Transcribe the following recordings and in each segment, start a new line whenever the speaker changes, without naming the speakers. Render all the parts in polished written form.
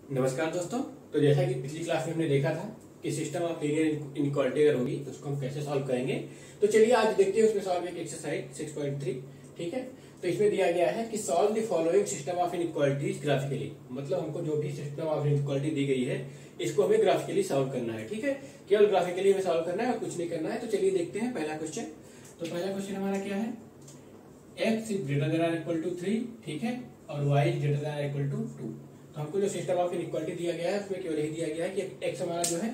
नमस्कार दोस्तों। तो जैसा कि पिछली क्लास में हमने देखा था कि सिस्टम ऑफ लीनियर इनइक्वालिटी अगर होगी तो उसको हम कैसे सॉल्व करेंगे। तो चलिए आज देखते हैं उसमें सॉल्व एक एक्सरसाइज 6.3। ठीक है, तो इसमें दिया गया है कि solve the following system of inequalities graphically. मतलब हमको जो भी सिस्टम ऑफ इनइक्वालिटी दी गई है इसको हमें ग्राफिकली सॉल्व करना है। ठीक है, केवल ग्राफिकली हमें सॉल्व करना है और कुछ नहीं करना है। तो चलिए देखते हैं पहला क्वेश्चन। तो पहला क्वेश्चन हमारा क्या है, x इज ग्रेटर देन और इक्वल टू 3, ठीक है, और y इज ग्रेटर देन और इक्वल टू 2। तो हमको जो सिस्टम ऑफ इनइक्वालिटी दिया गया है उसमें केवल यही दिया गया है कि x हमारा जो है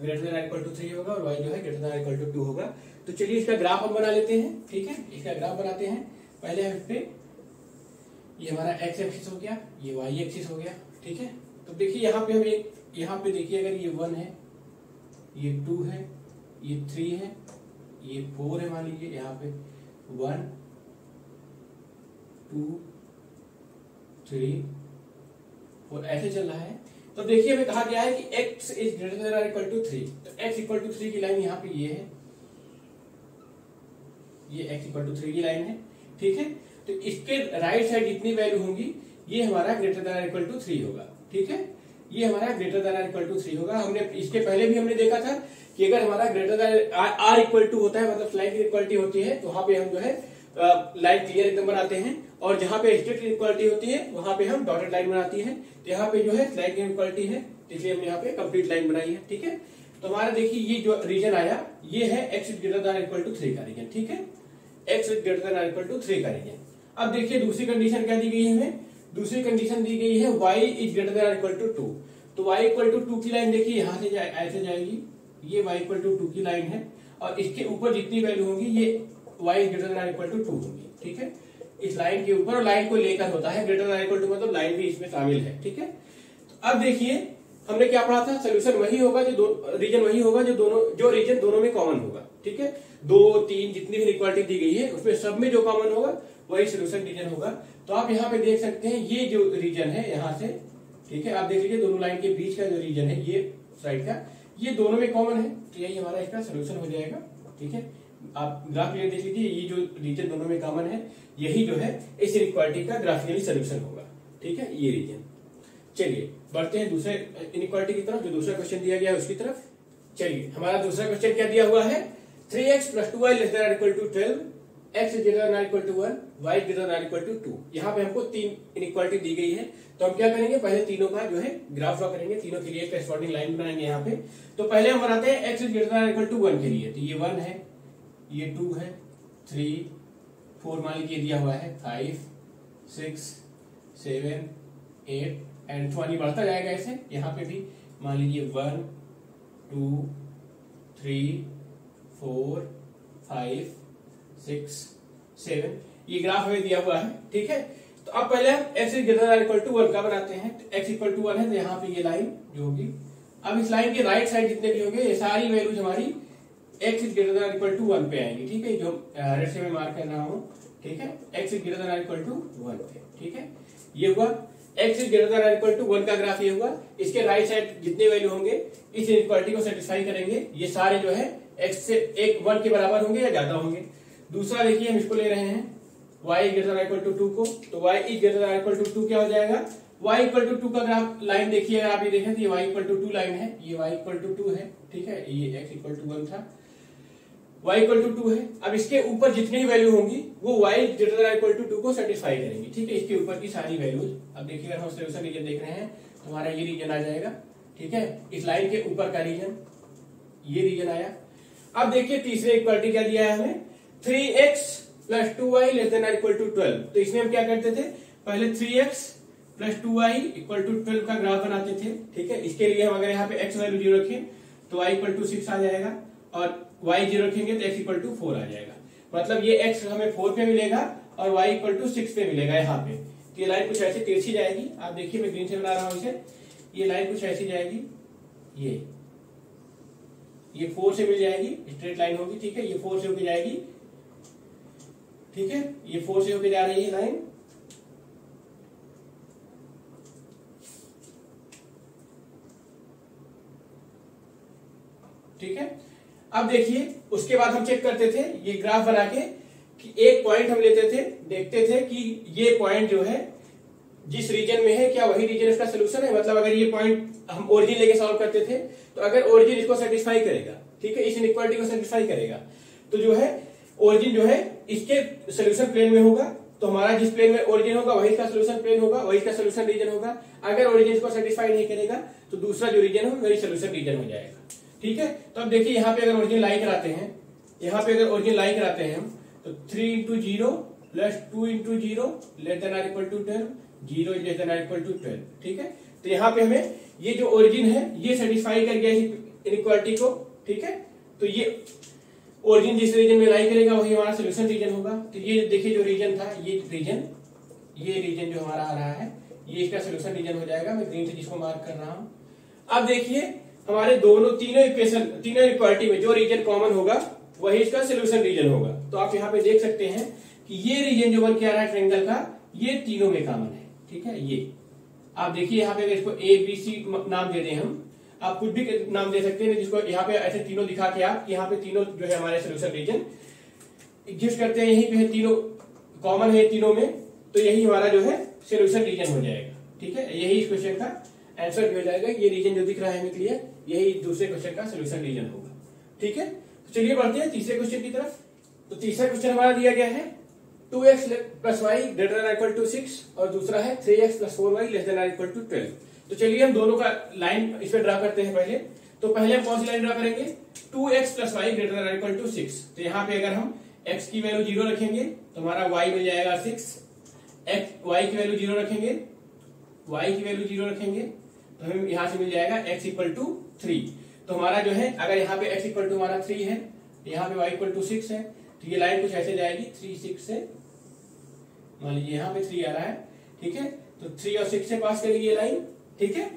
ग्रेटर देन और इक्वल टू 3 होगा और y जो है ग्रेटर देन और इक्वल टू 2 होगा। तो चलिए इसका ग्राफ हम बना लेते हैं। ठीक है, इसका ग्राफ बनाते हैं। पहले हम इस पे ये हमारा x एक्सिस हो गया, ये y एक्सिस हो गया। ठीक है, तो देखिए यहाँ पे हम एक, यहाँ पे देखिए अगर ये 1 है, ये 2 है, ये 3 है, ये 4 है, मान लीजिए यहाँ पे 1 2 3 4 ऐसे चल रहा है। तो देखिए हमें कहा गया है कि x इज ग्रेटर देन और इक्वल टू 3। तो x इक्वल टू 3 की लाइन यहाँ पे ये है, ये x इक्वल टू 3 की लाइन है। ठीक है, तो इसके राइट साइड जितनी वैल्यू होंगी ये हमारा ग्रेटर देन और इक्वल टू 3 होगा। ठीक है, ये हमारा ग्रेटर देन और इक्वल टू 3 होगा। हमने इसके पहले भी हमने देखा था कि अगर हमारा greater than r equal to होता है, मतलब स्लाइड इक्वलिटी होती है, तो वहां पे हम जो है लाइन क्लियर एकदम बनाते हैं, और जहां पे स्ट्रेट इक्वालिटी होती है वहां पे हम डॉटेड लाइन बनाती है। तो यहाँ पे जो है स्लाइड इक्वालिटी है, इसलिए हमने यहाँ पे कंप्लीट लाइन बनाई है। ठीक है, तो हमारा देखिए ये जो रीजन आया ये है x greater than equal to 3 का रीजन। ठीक है, x greater than equal to 3 का रीजन। अब देखिए दूसरी कंडीशन क्या दी गई है हमें, दूसरी कंडीशन दी गई है y is greater than equal to 2। तो y इक्वल टू 2 की लाइन देखिए यहाँ से ऐसे जाएगी, ये y इक्वल टू 2 की लाइन है, और इसके ऊपर जितनी वैल्यू होंगी ये y greater than equal to 2 होंगी। ठीक है, इस लाइन के ऊपर, और लाइन को लेकर होता है ग्रेटर देन इक्वल टू, मतलब लाइन भी इसमें शामिल है। ठीक है, तो अब देखिए हमने क्या पढ़ा था, सोल्यूशन वही होगा जो रीजन वही होगा जो रीजन दोनों में कॉमन होगा। ठीक है, 2 3 जितनी भी इक्वालिटी दी गई है उसमें सब में जो कॉमन होगा वही सोल्यूशन रीजन होगा। तो आप यहाँ पे देख सकते हैं ये जो रीजन है यहाँ से, ठीक है, आप देख लीजिए दोनों लाइन के बीच का जो रीजन है ये साइड का, ये दोनों में कॉमन है, तो यही हमारा इसका सोल्यूशन हो जाएगा। ठीक है, आप ग्राफ क्लियर देख लीजिए, ये जो रीजन दोनों में कॉमन है यही जो है इस इनइक्वालिटी का ग्राफिकली सोल्यूशन होगा। ठीक है, ये रीजन। चलिए बढ़ते हैं दूसरे इनइक्वालिटी की तरफ, जो दूसरा क्वेश्चन दिया गया है उसकी तरफ। चलिए हमारा दूसरा क्वेश्चन क्या दिया हुआ है, 3x + 2y <= 12, x > 1, y > 2। यहाँ पे हमको 3 इनइक्वालिटी दी गई है, तो हम क्या करेंगे, पहले तीनों का जो है ग्राफ ड्रॉ करेंगे, तीनों के लिए करेस्पॉन्डिंग लाइन बनाएंगे यहाँ पे। तो पहले हम बनाते हैं x > 1 के लिए। तो ये 1 है, ये 2 है, 3 4 मान लीजिए दिया हुआ है, 5 6 7 8 एंड 20 बढ़ता जाएगा ऐसे। यहाँ पे भी मान लीजिए 1 2 3 4 5 6 7, ये ग्राफ हमें दिया हुआ है। ठीक है, तो अब पहले हम x > 1 का बनाते हैं। तो x = 1 है, तो यहाँ पे ये लाइन जो होगी, अब इस लाइन के राइट साइड जितने भी होंगे ये सारी वैल्यूज हमारी x > 1 पे आएंगी। ठीक है, जो रेड से मैं मार्क कर रहा हूँ। ठीक है, x > 1 पे। ठीक है, ये हुआ x > 1 का ग्राफ, ये हुआ। इसके राइट साइड जितने वैल्यू होंगे इस इनइक्वालिटी को सेटिस्फाई करेंगे, ये सारे जो है x से 1 के बराबर होंगे या ज्यादा होंगे। दूसरा देखिए हम इसको ले रहे हैं y > 2 को, तो y > 2 क्या हो जाएगा, y = 2 का ग्राफ लाइन देखिए, अगर आप ये देखें तो ये y = 2 लाइन है, ये y = 2 है। ठीक है, ये x = 1 था, y = 2 है। अब इसके ऊपर जितनी वैल्यू होंगी वो y > 2 को सेटिस्फाई करेंगी। ठीक है, इसके ऊपर की सारी वैल्यूज, अब देखिए अगर हम सोल्यूशन रीजन देख रहे हैं तो हमारा ये रीजन आ जाएगा। ठीक है, इस लाइन के ऊपर का रीजन, ये रीजन आया। अब देखिए तीसरे इक्वालिटी क्या दिया है हमें, 3x + 2y <= 12। तो इसमें हम क्या करते थे, पहले 3x + 2y = 12 का ग्राफ बनाते थे। ठीक है, इसके लिए हम अगर यहाँ पे x वैल्यू 0 रखें तो y = 6 आ जाएगा, और y 0 रखेंगे तो x = 4 आ जाएगा। मतलब ये x हमें 4 पे मिलेगा और y = 6 पे मिलेगा यहाँ पे। तो ये लाइन कुछ ऐसी तिरछी जाएगी, आप देखिए मैं ग्रीन से बना रहा हूँ इसे, ये लाइन कुछ ऐसी जाएगी, ये 4 से मिल जाएगी, स्ट्रेट लाइन होगी। ठीक है, ये 4 से होकर जाएगी। ठीक है, ये 4 से होकर जा रही है लाइन। ठीक है, अब देखिए उसके बाद हम चेक करते थे ये ग्राफ बना के कि एक पॉइंट हम लेते थे, देखते थे कि ये पॉइंट जो है जिस रीजन में है क्या वही रीजन इसका सोल्यूशन है। मतलब अगर ये पॉइंट हम ओरिजिन लेके सॉल्व करते थे तो अगर ओरिजिन इसको सेटिस्फाई करेगा, ठीक है, इस इनइक्वालिटी को सेटिस्फाई करेगा, तो जो है ओरिजिन जो है इसके सोल्यूशन प्लेन में होगा। तो हमारा जिस प्लेन में ओरिजिन होगा वही इसका सोल्यूशन प्लेन होगा, वही इसका सोल्यूशन रीजन होगा। अगर ओरिजिन इसको सेटिस्फाई नहीं करेगा तो दूसरा जो रीजन है वही सोल्यूशन रीजन हो जाएगा, ठीक है। तो अब देखिए यहाँ पे अगर ओरिजिन लाई कराते हैं, यहाँ पे अगर ओरिजिन लाई कराते हैं हम, तो 3 into 0 plus 2 into 0 less than or equal to 12, 0 is less than or equal to 12, ठीक है। तो यहाँ पे हमें ये जो ओरिजिन है ये सेटिस्फाई कर गया इनइक्वालिटी को, ठीक है। तो ये ओरिजिन जिस रीजन में लाई करेगा वही हमारा सोल्यूशन रीजन होगा। तो ये देखिए जो रीजन था ये रीजन जो हमारा आ रहा है ये इसका सोल्यूशन रीजन हो जाएगा। मैं ग्रीन से जिसको मार्क कर रहा हूं। अब देखिए हमारे तीनों इक्वेशन, तीनों इक्वालिटी में जो रीजन कॉमन होगा वही इसका सोल्यूशन रीजन होगा। तो आप यहाँ पे देख सकते हैं कि ये रीजन जो बन के आ रहा है ट्रायंगल का, ये तीनों में कॉमन है, ठीक है। ये आप देखिए यहाँ पे अगर इसको ABC नाम दे दें हम, आप कुछ भी नाम दे सकते हैं, जिसको यहाँ पे ऐसे तीनों दिखा के आप यहाँ पे तीनों जो है हमारे सोल्यूशन रीजन एग्जिस्ट करते हैं, यहीं पे तीनों कॉमन है तीनों में, तो यही हमारा जो है सोल्यूशन रीजन हो जाएगा, ठीक है। यही इस क्वेश्चन का आंसर भी हो जाएगा। ये रीजन जो दिख रहा है हमें क्लियर, यही दूसरे क्वेश्चन का सोल्यूशन रीजन होगा, ठीक है। तो चलिए बढ़ते हैं तीसरे क्वेश्चन की तरफ। तो तीसरा क्वेश्चन हमारा दिया गया है 2x plus y greater than equal to 6 और दूसरा है 3x plus 4y less than equal to 12। तो चलिए हम दोनों का लाइन इस पे ड्रा करते हैं पहले। तो पहले हम कौन सी लाइन ड्रा करेंगे, 2x plus y greater than equal to 6। तो यहाँ पे अगर हम x की वैल्यू 0 रखेंगे तो हमारा y मिल जाएगा 6, y की वैल्यू 0 रखेंगे, y की वैल्यू 0 रखेंगे तो हमें यहाँ से मिल जाएगा x इक्वल टू 3। तो हमारा जो है अगर यहाँ पे x इक्वल टू हमारा 3 है, यहाँ पे y इक्वल टू 6 है, तो ये लाइन कुछ ऐसे जाएगी 3 6 से, मान लीजिए यहाँ पे 3 आ रहा है, ठीक है। तो 3 और 6 से पास करेगी ये लाइन, ठीक है।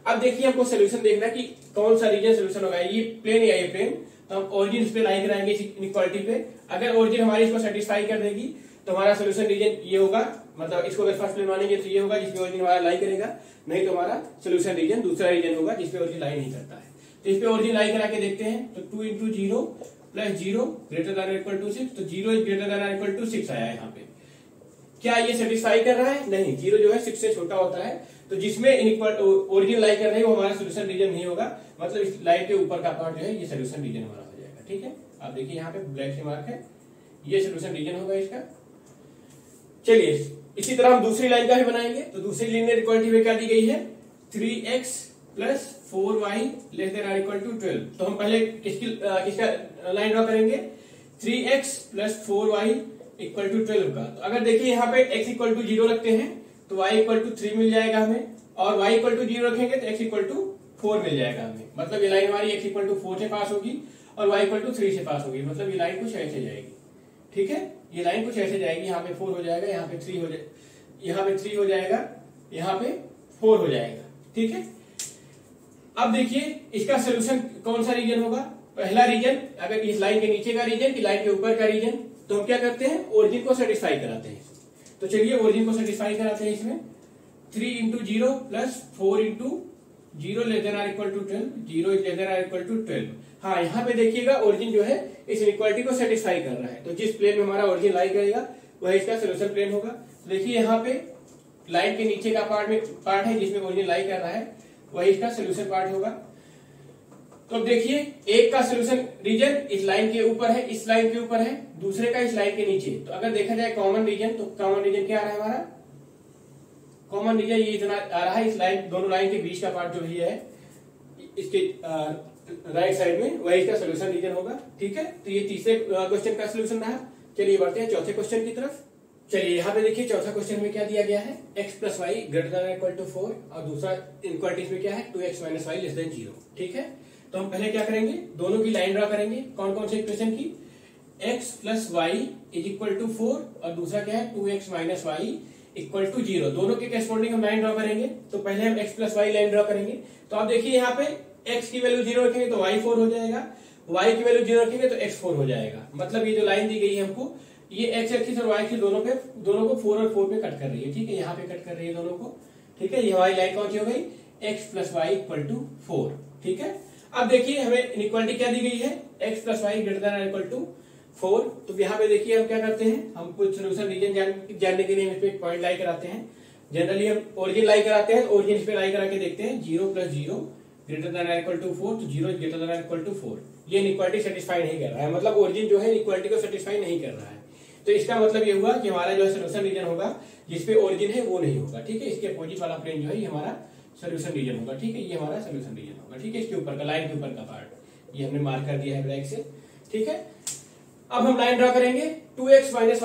अब देखिए हमको सोल्यूशन देखना कि कौन सा रीजन सोल्यूशन होगा, ये प्लेन या ये प्लेन। तो हम ओरिजिन इस पे लाई कराएंगे इस इनइक्वालिटी पे। अगर ओरिजिन हमारी इसको सेटिस्फाई कर देगी तो हमारा सोल्यूशन रीजन ये होगा, मतलब इसको अगर फर्स्ट प्लेन मानेंगे तो ये होगा जिसपे ओरिजिन हमारा लाई करेगा, नहीं तो हमारा सोल्यूशन रीजन दूसरा रीजन होगा जिसपे ओरिजिन लाई नहीं करता है। तो इस पे ओरिजिन लाई करा के देखते हैं। तो 2 into 0 plus 0 greater than equal to 6, तो 0 is greater than equal to 6 आया है यहाँ पे। क्या ये सेटिस्फाई कर रहा है, नहीं, 0 जो है 6 से छोटा होता है। तो जिसमें ओरिजिन लाई कर रहे हैं वो हमारा सोल्यूशन रीजन नहीं होगा, मतलब इस लाइन के ऊपर का पार्ट जो है ये सोल्यूशन रीजन हमारा हो जाएगा, ठीक है। आप देखिए यहाँ पे ब्लैक से मार्क है, ये सोल्यूशन रीजन होगा इसका। चलिए इसी तरह हम दूसरी लाइन का भी बनाएंगे। तो दूसरी लीनियर इक्वालिटी में क्या दी गई है, 3x plus 4y less than or equal to 12। तो हम पहले किसका लाइन ड्रॉ करेंगे, 3x plus 4y equal to 12 का। तो अगर देखिए यहाँ पे x इक्वल टू 0 रखते हैं तो y इक्वल टू 3 मिल जाएगा हमें, और y इक्वल टू 0 रखेंगे तो x इक्वल टू 4 मिल जाएगा हमें। मतलब ये लाइन हमारी x इक्वल टू 4 से पास होगी और y इक्वल टू 3 से पास होगी। मतलब ये लाइन कुछ ऐसे जाएगी, ठीक है। ये लाइन कुछ ऐसे जाएगी, यहाँ पे 4 हो जाएगा, यहाँ पे 3 हो जाएगा, यहाँ पे 3 हो जाएगा, यहाँ पे 4 हो जाएगा, ठीक है। अब देखिए इसका सोल्यूशन कौन सा रीजन होगा, पहला रीजन अगर इस लाइन के नीचे का रीजन कि लाइन के ऊपर का रीजन, तो हम क्या करते हैं ओरिजिन को सेटिस्फाई कराते हैं। तो चलिए ओरिजिन को सेटिस्फाई कराते हैं इसमें। 3 into 0 plus 4 into 0 less than or equal to 12, 0 is less than or equal to 12। हाँ, यहाँ पे देखिएगा ओरिजिन जो है इस इनइक्वालिटी को सेटिस्फाई कर रहा है। तो जिस प्लेन में हमारा ओरिजिन लाई करेगा वह इसका सोल्यूशन प्लेन होगा। तो देखिए यहाँ पे लाइन के नीचे का पार्ट है जिसमें ओरिजिन लाई कर रहा है, वही इसका सोल्यूशन पार्ट होगा। तो अब देखिए एक का सोल्यूशन रीजन इस लाइन के ऊपर है, इस लाइन के ऊपर है, दूसरे का इस लाइन के नीचे। तो अगर देखा जाए कॉमन रीजन, तो कॉमन रीजन क्या आ रहा है हमारा, कॉमन रीजन ये इतना आ रहा है, इस लाइन दोनों लाइन के बीच का पार्ट जो भी है इसके राइट साइड में, वही इसका सोल्यूशन रीजन होगा, ठीक है। तो ये तीसरे क्वेश्चन का सोल्यूशन रहा। चलिए बढ़ते हैं चौथे क्वेश्चन की तरफ। चलिए यहाँ पे देखिए चौथा क्वेश्चन में क्या दिया गया है, x plus y greater than equal to 4 और दूसरा इनइक्वालिटी में क्या है 2x minus y less then 0, ठीक है। तो हम पहले क्या करेंगे, दोनों की लाइन ड्रा करेंगे। कौन कौन से इक्वेशन की, x plus y is equal to 4 और दूसरा क्या है 2x minus y equal to 0। दोनों के करेस्पॉन्डिंग हम लाइन ड्रा करेंगे। तो पहले हम x plus y line draw करेंगे। तो आप देखिए यहाँ पे x की वैल्यू 0 रखेंगे तो y 4 हो जाएगा, y की वैल्यू 0 रखेंगे तो x 4 हो जाएगा। मतलब ये जो लाइन दी गई है हमको, ये x एक्सिस और y एक्सिस दोनों को 4 और 4 पे कट कर रही है, ठीक है। यहाँ पे कट कर रही है दोनों को, ठीक है। ये हमारी लाइन कौन सी हो गई, x plus y equal to 4, ठीक है। अब देखिए हमें इनइक्वालिटी क्या दी गई है, x plus y greater than equal to 4। तो यहाँ पे देखिए हम क्या करते हैं, हम कुछ सोल्यूशन रीजन जानने के लिए हम इस पे एक पॉइंट लाई कराते हैं। जनरली हम ओरिजिन लाई कराते हैं, ओरिजिन पे लाई करा के देखते हैं 0 + 0 ग्रेटर देन और इक्वल टू 4, तो 0 ग्रेटर देन और इक्वल टू 4। ये इनइक्वालिटी सेटिस्फाई नहीं कर रहा है, मतलब ओरिजिन जो है इक्वालिटी को सेटिस्फाई नहीं कर रहा है। तो इसका मतलब ये हुआ कि हमारा जो है सोल्यूशन रीजन होगा जिसपे ओरिजिन है वो नहीं होगा, ठीक है। इसके अपोजिट वाला प्लेन जो है ये हमारा सोल्यूशन रीजन होगा, ठीक है। ये हमारा सोल्यूशन रीजन होगा, ठीक है। इसके ऊपर का लाइन के ऊपर का पार्ट ये हमने मार्क कर दिया है ब्लैक से, ठीक है। अब हम लाइन ड्रॉ करेंगे 2x - y =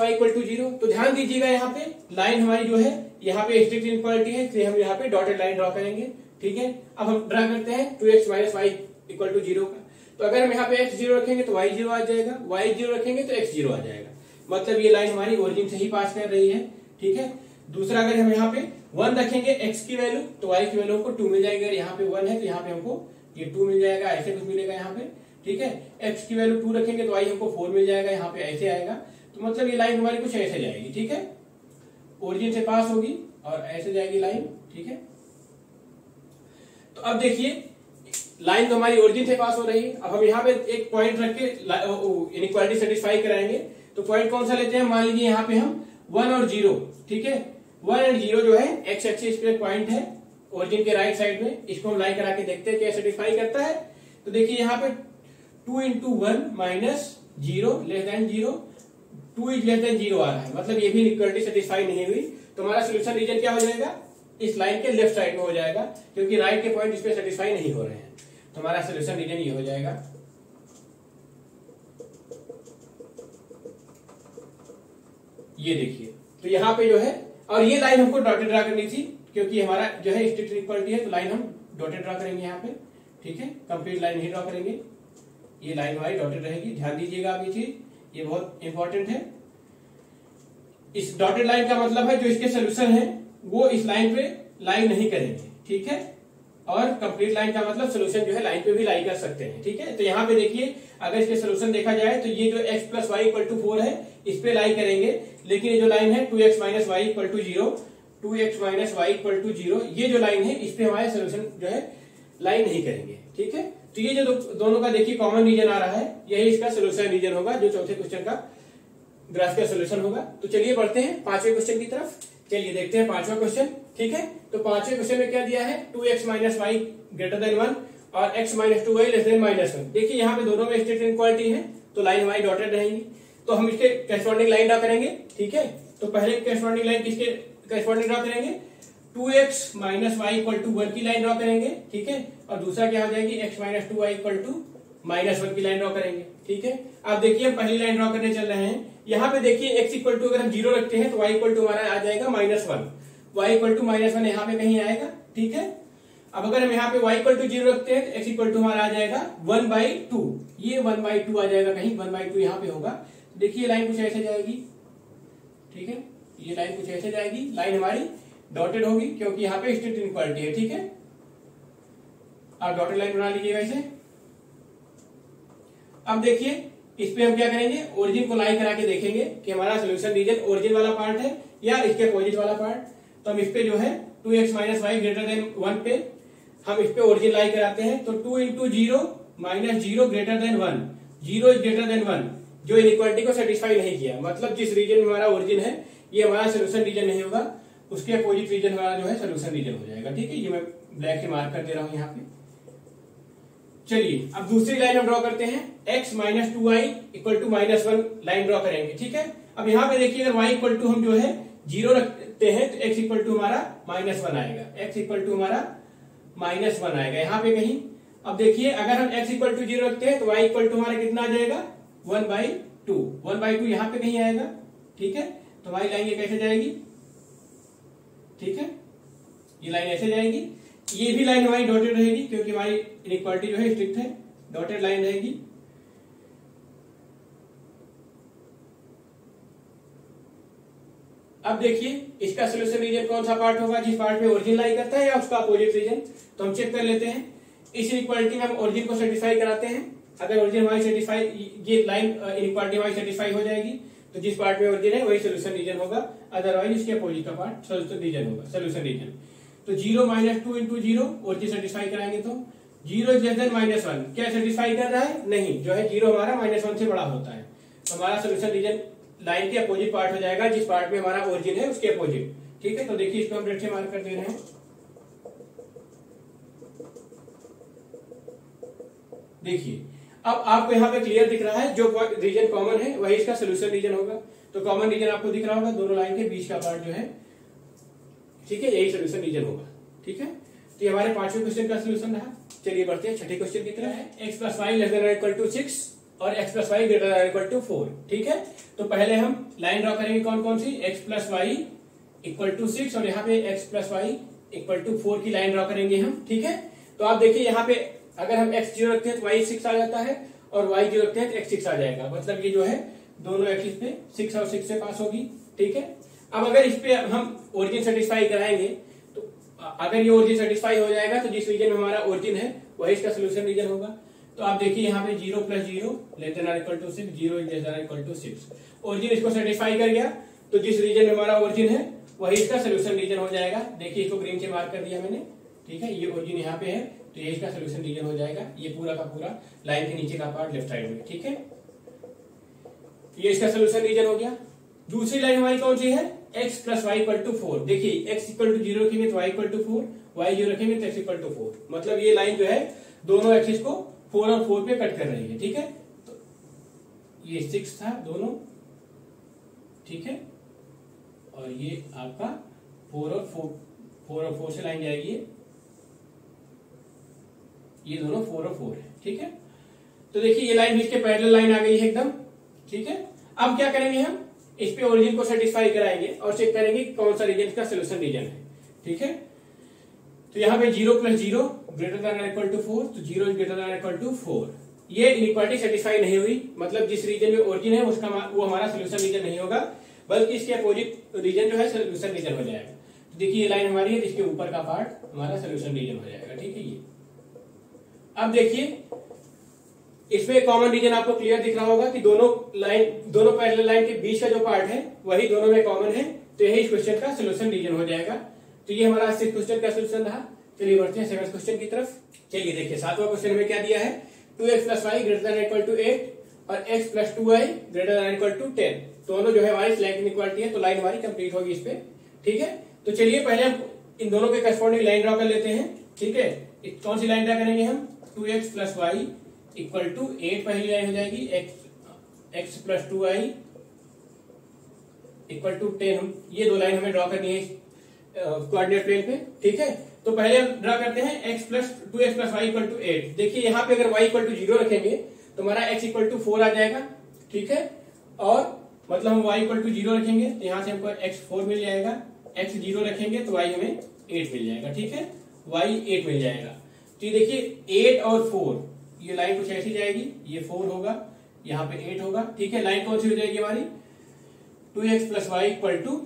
0। तो ध्यान दीजिएगा यहाँ पे लाइन हमारी जो है यहाँ पे स्ट्रिक्ट इनइक्वालिटी है, इसलिए हम यहाँ पे डॉटेड लाइन ड्रॉ करेंगे, ठीक है। अब हम ड्रॉ करते हैं 2x - y = 0 का। तो अगर हम यहाँ पे x 0 रखेंगे तो y 0 आ जाएगा, y 0 रखेंगे तो x 0 आ जाएगा, मतलब ये लाइन हमारी ओरिजिन से ही पास कर रही है, ठीक है। दूसरा, अगर हम यहाँ पे 1 रखेंगे x की वैल्यू तो y की वैल्यू हमको 2 मिल जाएगी। अगर यहाँ पे 1 है तो यहाँ पे हमको ये 2 मिल जाएगा, ऐसे कुछ मिलेगा यहाँ पे, ठीक है। x की वैल्यू 2 रखेंगे तो y हमको 4 मिल जाएगा, यहाँ पे ऐसे आएगा। तो मतलब ये लाइन हमारी कुछ ऐसे जाएगी, ठीक है। ओरिजिन से पास होगी और ऐसे जाएगी लाइन, ठीक है। तो अब देखिए लाइन तो हमारी ओरिजिन से पास हो रही है। अब हम यहाँ पे एक पॉइंट रख के इनइक्वालिटी सेटिस्फाई कराएंगे। तो पॉइंट कौन सा लेते हैं, मान लीजिए यहाँ पे हम 1 और 0, ठीक है। 1 और 0 जो है एक्स एक्सिस पे पॉइंट है ओरिजिन के राइट साइड में, इसको हम लाइन करा के देखते हैं क्या सेटिस्फाई करता है। तो देखिए यहाँ पे 2 × 1 - 0 < 0, 2 = 0 आ रहा है, मतलब ये भी इनइक्वालिटी सेटिस्फाई नहीं हुई। तो हमारा सोल्यूशन रीजन क्या हो जाएगा, इस लाइन के लेफ्ट साइड में हो जाएगा, क्योंकि राइट के पॉइंट इस पे सेटिस्फाई नहीं हो रहे हैं। तो हमारा सोल्यूशन रीजन ये हो जाएगा। ये देखिए, तो यहाँ पे जो है, और ये लाइन हमको डॉटेड ड्रा करनी थी क्योंकि हमारा जो है स्ट्रिक्ट इक्वालिटी है, तो लाइन हम डॉटेड ड्रा करेंगे यहाँ पे, ठीक है। कंप्लीट लाइन नहीं ड्रा करेंगे, ये लाइन हमारी डॉटेड रहेगी। ध्यान दीजिएगा आप ये चीज, ये बहुत इंपॉर्टेंट है। इस डॉटेड लाइन का मतलब है जो इसके सोल्यूशन है वो इस लाइन पे लाइन नहीं करेंगे, ठीक है। और कंप्लीट लाइन का मतलब सोल्यूशन जो है लाइन पे भी लाई कर सकते हैं, ठीक है। तो यहाँ पे देखिए अगर इसके सोल्यूशन देखा जाए तो ये जो x + y = 4 है इस पे लाई करेंगे, लेकिन ये जो लाइन है 2x - y = 0, 2x - y = 0, ये जो लाइन है इस पे हमारे सोल्यूशन जो है लाइन नहीं करेंगे, ठीक है। तो ये जो दोनों का देखिए कॉमन रीजन आ रहा है, यही इसका सोल्यूशन रीजन होगा, जो चौथे क्वेश्चन का ग्राफ का सोल्यूशन होगा। तो चलिए बढ़ते हैं पांचवें क्वेश्चन की तरफ। चलिए देखते हैं पांचवा क्वेश्चन, ठीक है। तो पांचवें क्वेश्चन में क्या दिया है, 2x - y > 1 और x - 2y < -1। देखिए यहाँ पे दोनों में स्ट्रिक्ट इनइक्वालिटी है, तो लाइन हमारी डॉटेड रहेंगी। तो हम इसके करेस्पॉन्डिंग लाइन ड्रा करेंगे, ठीक है। तो पहले करेस्पॉन्डिंग लाइन किसके करेस्पॉन्डिंग ड्रा करेंगे, 2x - y = 1 की लाइन ड्रा करेंगे, ठीक है। और दूसरा क्या हो जाएगी, x - 2y = -1 की लाइन ड्रा करेंगे, ठीक है। अब देखिए हम पहली लाइन ड्रा करने चल रहे हैं। यहाँ पे देखिए x = अगर हम 0 रखते हैं तो y = हमारा आ जाएगा -1, y = -1 यहाँ पे कहीं आएगा, ठीक है। अब अगर हम यहाँ पे y = 0 रखते हैं तो x = हमारा आ जाएगा 1/2, ये 1/2 आ जाएगा, कहीं 1/2 यहाँ पे होगा। देखिए लाइन कुछ ऐसे जाएगी, ठीक है। ये लाइन कुछ ऐसे जाएगी, लाइन हमारी डॉटेड होगी क्योंकि यहाँ पे स्ट्रिक्ट इनइक्वालिटी है, ठीक है। आप डॉटेड लाइन बना लीजिएगा ऐसे। अब देखिए इस पे हम क्या करेंगे, ओरिजिन को लाई करा के देखेंगे कि हमारा सोल्यूशन रीजन ओरिजिन वाला पार्ट है या इसके अपोजिट वाला पार्ट। तो हम इस पे जो है 2x - y > 1 पे हम इस पे ओरिजिन लाई कराते हैं। तो 2 × 0 - 0 ग्रेटर देन 1, 0 ग्रेटर देन 1, जो इनइक्वालिटी को सेटिस्फाई नहीं किया, मतलब जिस रीजन में हमारा ओरिजिन है ये हमारा सोल्यूशन रीजन नहीं होगा, उसके अपोजिट रीजन हमारा जो है सोल्यूशन रीजन हो जाएगा, ठीक है। ये मैं ब्लैक से मार्क कर दे रहा हूं यहाँ पे। चलिए अब दूसरी लाइन हम ड्रॉ करते हैं, x - 2y = -1 लाइन ड्रॉ करेंगे, ठीक है। अब यहाँ पे देखिए अगर y = हम जो है 0 रखते हैं तो x = हमारा -1 आएगा, x = हमारा -1 आएगा यहाँ पे कहीं। अब देखिए अगर हम x = 0 रखते हैं तो y = हमारा कितना आ जाएगा, 1/2, 1/2 यहाँ पे कहीं आएगा, ठीक है। तो हमारी लाइन ये कैसे जाएगी, ठीक है। ये लाइन ऐसे जाएगी, ये भी लाइन हमारी डॉटेड रहेगी क्योंकि हमारी इनइक्वालिटी जो है स्ट्रिक्ट है, डॉटेड लाइन रहेगी। अब देखिए इसका सोल्यूशन रीजन कौन सा पार्ट होगा, जिस पार्ट में ओरिजिन लाई करता है या उसका अपोजिट रीजन। तो हम चेक कर लेते हैं। इस इनइक्वालिटी में हम ओरिजिन को सेटिस्फाई कराते हैं। अगर ओरिजिन हमारी सेटिस्फाई, ये लाइन इनइक्वालिटी हमारी सेटिस्फाई हो जाएगी तो जिस पार्ट में ओरिजिन है वही सोल्यूशन रीजन होगा, अदरवाइज इसके अपोजिट का पार्ट सोल्यूशन रीजन होगा, सोल्यूशन रीजन। तो 0 - 2 × 0 ओरिजिन सेटिस्फाई कराएंगे तो 0 < -1 क्या सेटिस्फाई कर रहा है, नहीं, जो है 0 हमारा -1 से बड़ा होता है। तो हमारा सोल्यूशन रीजन लाइन के अपोजिट पार्ट हो जाएगा, जिस पार्ट में हमारा ओरिजिन है उसके अपोजिट, ठीक है, तो देखिए इसको हम रेड से मार्क कर दे रहे हैं। देखिए अब आपको यहाँ पे क्लियर दिख रहा है, जो रीजन कॉमन है वही इसका सोल्यूशन रीजन होगा। तो कॉमन रीजन आपको दिख रहा होगा, दोनों लाइन के बीच का पार्ट जो है, ठीक है, यही सोल्यूशन रीजन होगा। ठीक है, तो ये हमारे पांचवें क्वेश्चन का सोल्यूशन रहा। चलिए बढ़ते हैं छठे क्वेश्चन की तरफ। है x plus y less than equal to 6 और x plus y greater than equal to 4। ठीक है, तो पहले हम लाइन ड्रॉ करेंगे कौन कौन सी, x plus y equal to 6 और यहाँ पे x plus y equal to 4 की लाइन ड्रॉ करेंगे हम। ठीक है, तो आप देखिए यहाँ पे अगर हम x 0 रखते हैं तो y 6 आ जाता है और y 0 रखते हैं तो x 6 आ जाएगा। मतलब ये जो है दोनों एक्सिस पे 6 और 6 से पास होगी। ठीक है, अब अगर इस पे हम ओरिजिन सेटिस्फाई कराएंगे तो अगर ये ओरिजिन सेटिस्फाई हो जाएगा तो जिस रीजन में हमारा ओरिजिन है वही इसका सोल्यूशन रीजन होगा। तो आप देखिए यहाँ पे 0 plus 0 less than equal to 6, 0 less than equal to 6। Origin इसको सेटिस्फाई कर गया तो जिस रीजन में हमारा ओरिजिन है वही इसका सोल्यूशन रीजन हो जाएगा। देखिए इसको ग्रीन से मार्क कर दिया मैंने। ठीक है, ये ओरिजिन यहाँ पे है तो ये इसका सोल्यूशन रीजन हो जाएगा। ये पूरा का पूरा लाइन के नीचे का पार्ट लेफ्ट साइड में। ठीक है, ये इसका सोल्यूशन रीजन हो गया। दूसरी लाइन हमारी कौन सी है, x plus y equal to 4। देखिए x इक्वल टू 0 रखेंगे तो y इक्वल टू 4, y 0 रखेंगे तो x इक्वल टू 4। मतलब ये लाइन जो है दोनों एक्सिस को 4 और 4 पे कट कर रही है। ठीक है, तो ये 6 था दोनों। ठीक है, और ये आपका 4 और 4 से लाइन जाएगी, ये दोनों 4 और 4 है। ठीक है, तो देखिए ये लाइन इसके पैरेलल लाइन आ गई है एकदम। ठीक है, अब क्या करेंगे हम इस पे ओरिजिन को सेटिस्फाई कराएंगे और चेक करेंगे कौन सा रीजन का सोल्यूशन रीजन है। ठीक है, तो यहाँ पे 0 plus 0 greater than equal to 4, तो 0 ग्रेटर देन इक्वल टू 4। ये इनइक्वालिटी सेटिस्फाई नहीं हुई, मतलब जिस रीजन में ओरिजिन है उसका वो हमारा सोल्यूशन रीजन नहीं होगा, बल्कि इसके अपोजिट रीजन जो है सोल्यूशन रीजन हो जाएगा। तो देखिए ये लाइन हमारी है जिसके ऊपर का पार्ट हमारा सोल्यूशन रीजन हो जाएगा। ठीक है, ये अब देखिए इसमें कॉमन रीजन आपको क्लियर दिख रहा होगा कि दोनों पैरेलल लाइन के बीच का जो पार्ट है वही दोनों में कॉमन है, तो यही इस क्वेश्चन का सोल्यूशन रीजन हो जाएगा। तो ये हमारा 6th क्वेश्चन का सोल्यूशन रहा। चलिए बढ़ते हैं 7th क्वेश्चन की तरफ। चलिए देखिए 7वां क्वेश्चन में क्या दिया है, 2x plus y greater than equal to 8 और x plus 2y greater than equal to 10। दोनों जो है हमारी स्लैक इनइक्वालिटी है, तो लाइन हमारी कंप्लीट होगी इस पे। ठीक है, तो चलिए पहले हम इन दोनों के करस्पॉन्डिंग लाइन ड्रॉ कर लेते हैं। ठीक है, कौन सी लाइन ड्रॉ करेंगे हम, 2x plus y equal to 8 पहली लाइन हो जाएगी, x plus 2y equal to 10। ये दो लाइन हमें ड्रॉ करनी है कोऑर्डिनेट प्लेन पे। ठीक है, तो पहले हम ड्रॉ करते हैं x plus 2x plus y equal to 8। देखिए यहाँ पे अगर y इक्वल टू 0 रखेंगे तो हमारा x इक्वल टू 4 आ जाएगा। ठीक है, और मतलब हम y इक्वल टू 0 रखेंगे तो यहाँ से हमको x 4 मिल जाएगा, x 0 रखेंगे तो y हमें 8 मिल जाएगा। ठीक है, y 8 मिल जाएगा। तो ये देखिए 8 और 4 ये लाइन कुछ ऐसी जाएगी, ये 4 होगा, यहाँ पे 8 होगा। ठीक है, लाइन कौन सी हो जाएगी हमारी, 2x plus y equal to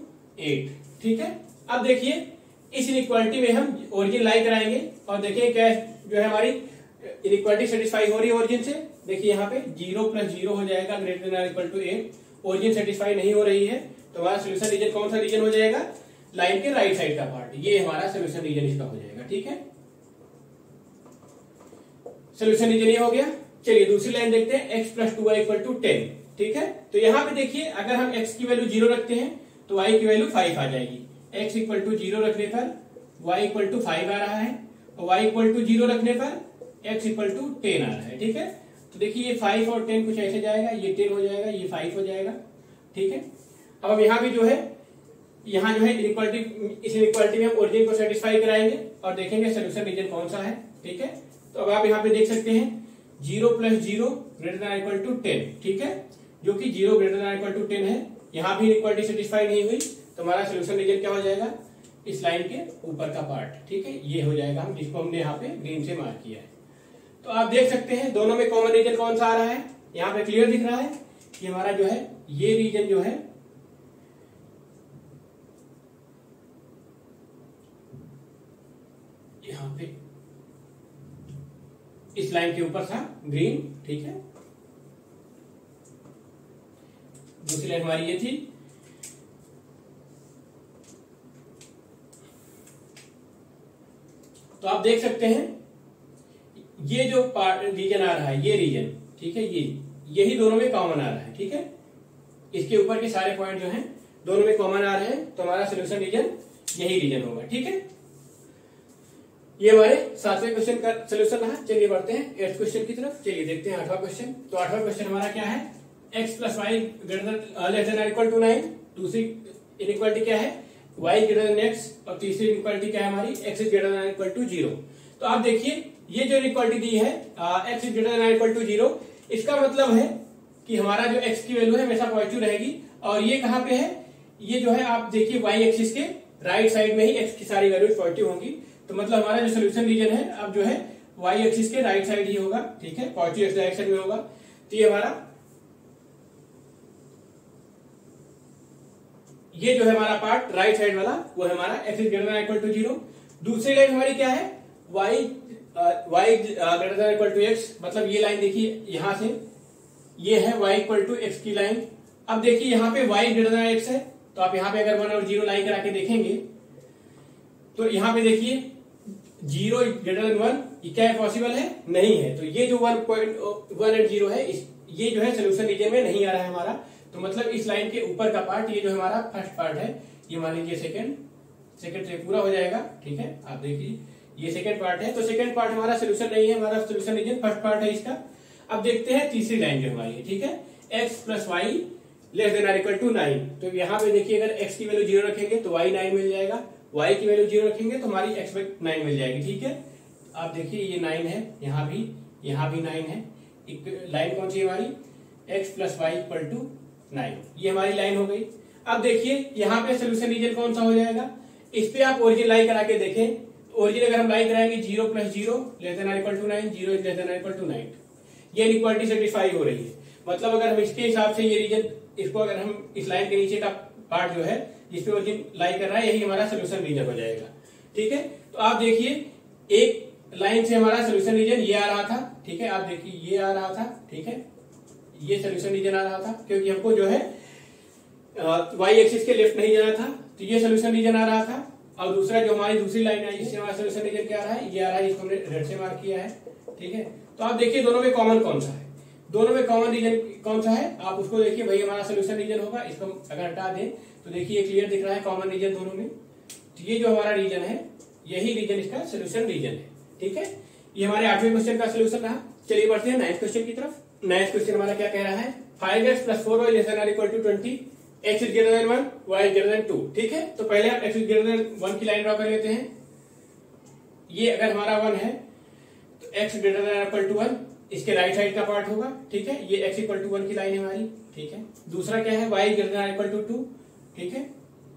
8। ठीक है, अब देखिए इस इनइक्वालिटी में हम ओरिजिन लाई कराएंगे और देखिए क्या जो है हमारी इनइक्वालिटी सेटिस्फाई हो रही है ओरिजिन से। देखिए यहाँ पे 0 प्लस 0 हो जाएगा greater than equal to 8। Origin satisfy नहीं हो रही है तो हमारा सोल्यूशन रीजन कौन सा रीजन हो जाएगा, लाइन के राइट साइड का पार्ट, ये हमारा सोल्यूशन रीजन इसका हो जाएगा। ठीक है, सोल्यूशन रीजन ये हो गया। चलिए दूसरी लाइन देखते हैं, x plus 2y equal to 10। ठीक है, तो यहाँ पे देखिए अगर हम x की वैल्यू 0 रखते हैं तो y की वैल्यू 5 आ जाएगी। x इक्वल टू 0 रखने पर y इक्वल टू 5 आ रहा है और y इक्वल टू 0 रखने पर x इक्वल टू 10 आ रहा है। ठीक है, तो देखिए ये 5 और 10 कुछ ऐसे जाएगा, ये 10 हो जाएगा, ये 5 हो जाएगा। ठीक है, अब हम यहाँ भी जो है यहाँ जो है इनइक्वालिटी, इस इनइक्वालिटी में हम ओरिजिन को सेटिस्फाई कराएंगे और देखेंगे सोल्यूशन रीजन कौन सा है। ठीक है, तो अब आप यहाँ पे देख सकते हैं 0 plus 0 greater than equal to 10। ठीक है, जो कि 0 ग्रेटर देन इक्वल टू 10 है। यहाँ भी इनइक्वालिटी सेटिस्फाई नहीं हुई तो हमारा सोल्यूशन रीजन क्या हो जाएगा, इस लाइन के ऊपर का पार्ट। ठीक है, ये हो जाएगा हम जिसको हमने यहाँ पे ग्रीन से मार्क किया है। तो आप देख सकते हैं दोनों में कॉमन रीजन कौन सा आ रहा है, यहाँ पे क्लियर दिख रहा है कि हमारा जो है ये रीजन जो है यहाँ पे इस लाइन के ऊपर था ग्रीन। ठीक है, दूसरी लाइन हमारी ये थी। तो आप देख सकते हैं ये जो पार्ट रीजन आ रहा है, ये रीजन, ठीक है, यही दोनों में कॉमन आ रहा है। ठीक है, इसके ऊपर के सारे पॉइंट जो हैं दोनों में कॉमन आ रहे हैं, तो हमारा सोल्यूशन रीजन यही रीजन होगा। ठीक है, ये हमारे 7वें क्वेश्चन का सोल्यूशन रहा। चलिए बढ़ते हैं 8th क्वेश्चन की तरफ। चलिए देखते हैं 8वां क्वेश्चन। तो 8वां क्वेश्चन हमारा क्या है, x plus y less than equal to 9। दूसरी इनइक्वालिटी क्या है, y ग्रेटर देन x, और तीसरी इनइक्वालिटी क्या है हमारी, x is greater than equal to 0। तो आप देखिए ये जो इनइक्वालिटी दी है x is greater than equal to 0, इसका मतलब है कि हमारा जो x की वैल्यू है हमेशा पॉजिटिव रहेगी। और ये कहाँ पे है, ये जो है आप देखिए y एक्सिस के राइट साइड में ही x की सारी वैल्यूज पॉजिटिव होंगी। तो मतलब हमारा जो सोल्यूशन रीजन है अब जो है y एक्सिस के राइट साइड ही होगा। ठीक है, पॉजिटिव एक्स डायरेक्शन में होगा। तो ये हमारा ये जो है हमारा पार्ट राइट साइड वाला वो है हमारा x is greater than equal to 0। दूसरी लाइन हमारी क्या है, y greater than equal to x, मतलब ये लाइन देखिए यहां से ये है y इक्वल टू x की लाइन। अब देखिए यहाँ पे y ग्रेटर देन x है, तो आप यहाँ पे अगर 1 और 0 लाइन करा के देखेंगे तो यहाँ पे देखिए 0 ग्रेटर देन 1, ये क्या है, पॉसिबल है, नहीं है। तो ये जो 1 एंड 0 है ये जो है सोल्यूशन रीजन में नहीं आ रहा है हमारा। तो मतलब इस लाइन के ऊपर का पार्ट, ये जो हमारा फर्स्ट पार्ट है, ये मान लीजिए सेकंड से पूरा हो जाएगा। ठीक है, आप देखिए ये सेकंड पार्ट है, तो सेकंड पार्ट हमारा सोल्यूशन नहीं है, हमारा सोल्यूशन रीजन फर्स्ट पार्ट है इसका। अब देखते हैं तीसरी लाइन जो हमारी है। ठीक है, x plus y less than or equal to 9। तो यहाँ पे देखिए अगर x की वैल्यू 0 रखेंगे तो y 9 मिल जाएगा, y की वैल्यू 0 रखेंगे तो हमारी x 9 मिल जाएगी। ठीक है, आप देखिए ये 9 है, यहाँ भी 9 है। एक लाइन कौन सी है हमारी, x plus y equal to 9, ये हमारी लाइन हो गई। अब देखिए यहाँ पे सोल्यूशन रीजन कौन सा हो जाएगा, इस पे आप ओरिजिन लाइन करा के देखें। ओरिजिन अगर हम लाइन कराएंगे 0 plus 0 less than equal to 9, 0 is less than equal to 9, ये इनइक्वालिटी सेटिस्फाई हो रही है। मतलब अगर हम इसके हिसाब से ये रीजन, इसको अगर हम इस लाइन के नीचे का पार्ट जो है जिसपे ओरिजिन लाई कर रहा है, यही हमारा सोल्यूशन रीजन हो जाएगा। ठीक है, तो आप देखिए एक लाइन से हमारा सोल्यूशन रीजन ये आ रहा था। ठीक है, आप देखिए ये आ रहा था। ठीक है, ये सोल्यूशन रीजन आ रहा था, क्योंकि हमको जो है y एक्सिस के लेफ्ट नहीं जाना था, तो ये सोल्यूशन रीजन आ रहा था। और दूसरा जो हमारी दूसरी लाइन है जिससे हमारा सोल्यूशन रीजन क्या आ रहा है, ये आ रहा है, जिसको हमने रेड से मार्क किया है। ठीक है, तो आप देखिए दोनों में कॉमन कौन सा है, दोनों में कॉमन रीजन कौन सा है, आप उसको देखिए, वही हमारा सोल्यूशन रीजन होगा। इसको अगर हटा दें तो देखिए क्लियर दिख रहा है कॉमन रीजन दोनों में। तो ये जो हमारा रीजन है यही रीजन इसका सोल्यूशन रीजन है। ठीक है, ये हमारे 8वें क्वेश्चन का सोल्यूशन रहा। चलिए बढ़ते हैं 9th क्वेश्चन की तरफ। 9th क्वेश्चन हमारा क्या कह रहा है, 5x plus 4y less than equal to 20, x is greater than 1, y is greater than 2। ठीक है, तो पहले आप x इज ग्रेटर देन 1 की लाइन ड्रॉ कर लेते हैं। ये अगर हमारा 1 है तो x greater than equal to 1 इसके राइट साइड का पार्ट होगा। ठीक है, ये x इक्वल टू 1 की लाइन है हमारी। ठीक है, दूसरा क्या है, y greater than equal to 2। ठीक है,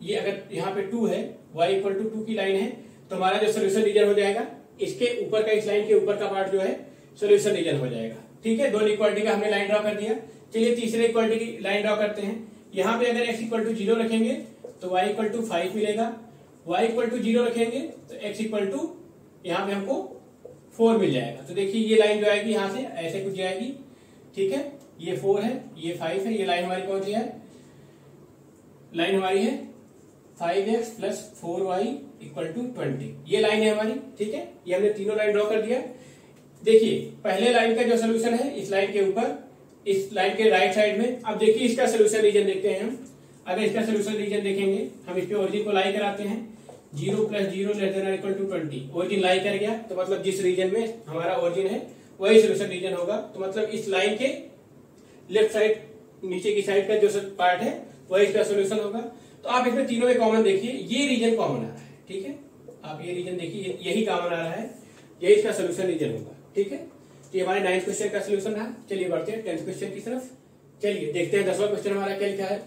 ये अगर यहाँ पे 2 है, y इक्वल टू 2 की लाइन है, तो हमारा जो सोल्यूशन रीजन हो जाएगा इसके ऊपर का, इस लाइन के ऊपर का पार्ट जो है सोल्यूशन रीजन हो जाएगा। ठीक है, दो इक्वालिटी का हमने लाइन ड्रॉ कर दिया। चलिए तीसरे इक्वालिटी की लाइन ड्रॉ करते हैं। यहाँ पे अगर x इक्वल टू 0 रखेंगे तो y इक्वल टू 5 मिलेगा, y इक्वल टू 0 रखेंगे तो x इक्वल टू यहाँ पे हमको 4 मिल जाएगा। तो देखिए ये लाइन जो आएगी यहाँ से ऐसे कुछ जाएगी। ठीक है, ये 4 है, ये 5 है, ये लाइन हमारी कौन सी है, लाइन हमारी है 5x plus 4y equal to 20, ये लाइन है हमारी। ठीक है, ये हमने तीनों लाइन ड्रॉ कर दिया। देखिए पहले लाइन का जो सोल्यूशन है इस लाइन के ऊपर, इस लाइन के राइट साइड में। अब देखिए इसका सोल्यूशन रीजन देखते हैं हम। अगर इसका सोल्यूशन रीजन देखेंगे, हम इस पे ओरिजिन को लाई कराते हैं, 0 plus 0 less than equal to 20, origin lie कर गया, तो मतलब जिस रीजन में हमारा ओरिजिन है वही सोल्यूशन रीजन होगा। तो मतलब इस लाइन के लेफ्ट साइड, नीचे की साइड का जो पार्ट है वही इसका सोल्यूशन होगा। तो आप इसमें तीनों में कॉमन देखिए, ये रीजन कॉमन आ रहा है। ठीक है, आप ये रीजन देखिए, यही कॉमन आ रहा है, यही इसका सोल्यूशन रीजन होगा। ठीक है, तो ये हमारे 9th क्वेश्चन का सोल्यूशन रहा। चलिए बढ़ते हैं 10th क्वेश्चन की तरफ। चलिए देखते हैं 10वां क्वेश्चन हमारा क्या लिखा है,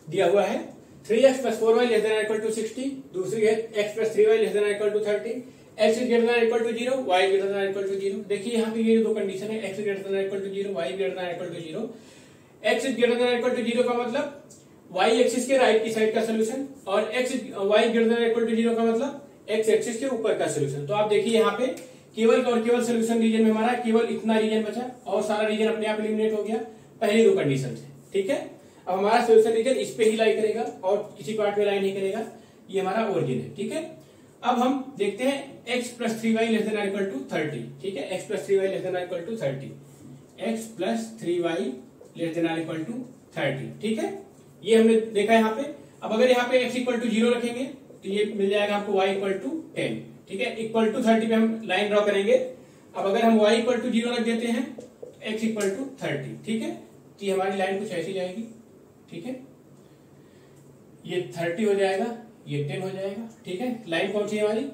दिया हुआ है 3x plus 4y less than equal to 60। दूसरी है x plus 3y less than equal to 30, x is greater than equal to 0, y greater than equal to 0। देखिए यहाँ पे ये दो कंडीशन है, x greater than equal to 0, y greater than equal to 0। x is greater than equal to 0 का मतलब y axis के right की साइड का सोल्यूशन, और y greater than equal to 0 का मतलब x एक्सिस के ऊपर का सोल्यूशन। तो आप देखिए यहाँ पे केवल और केवल सोल्यूशन रीजन में हमारा केवल इतना रीजन बचा, और सारा रीजन अपने आप एलिमिनेट हो गया पहली दो कंडीशन से। ठीक है, अब हमारा सोल्यूशन रीजन इस पे ही लाई करेगा और किसी पार्ट में लाई नहीं करेगा, ये हमारा ओरिजिन है। ठीक है, अब हम देखते हैं x plus 3y less than equal to 30। ठीक है, x plus 3y less than equal to 30, x plus 3y less than equal to 30। ठीक है, ये हमने देखा यहाँ पे। अब अगर यहाँ पे x इक्वल टू 0 रखेंगे तो ये मिल जाएगा आपको y इक्वल टू 10, ठीक है। इक्वल टू 30 पे हम लाइन ड्रॉ करेंगे। अब अगर हम y इक्वल टू 0 रख देते हैं, x इक्वल टू 30, ठीक है, तो ये हमारी लाइन कुछ ऐसी जाएगी, ठीक है। ये 30 हो जाएगा, ये 10 हो जाएगा, ठीक है। लाइन कौन सी है हमारी,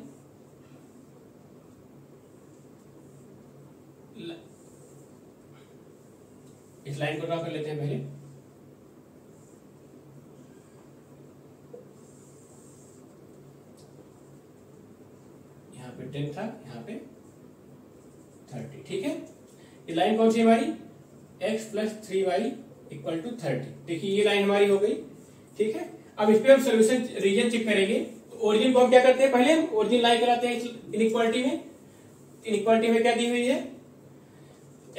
इस लाइन को ड्रॉ कर लेते हैं पहले। यहाँ पे 10 था, यहाँ पे 30, ठीक है। ये लाइन कौन सी हमारी, x plus 3y equal to 30। देखिए ये लाइन हमारी हो गई, ठीक है। अब इस पे हम सोल्यूशन रीजन चेक करेंगे। तो ओरिजिन को हम क्या करते हैं, पहले हम ओरिजिन लाई कराते हैं इनइक्वालिटी में। इनइक्वालिटी में क्या दी हुई है,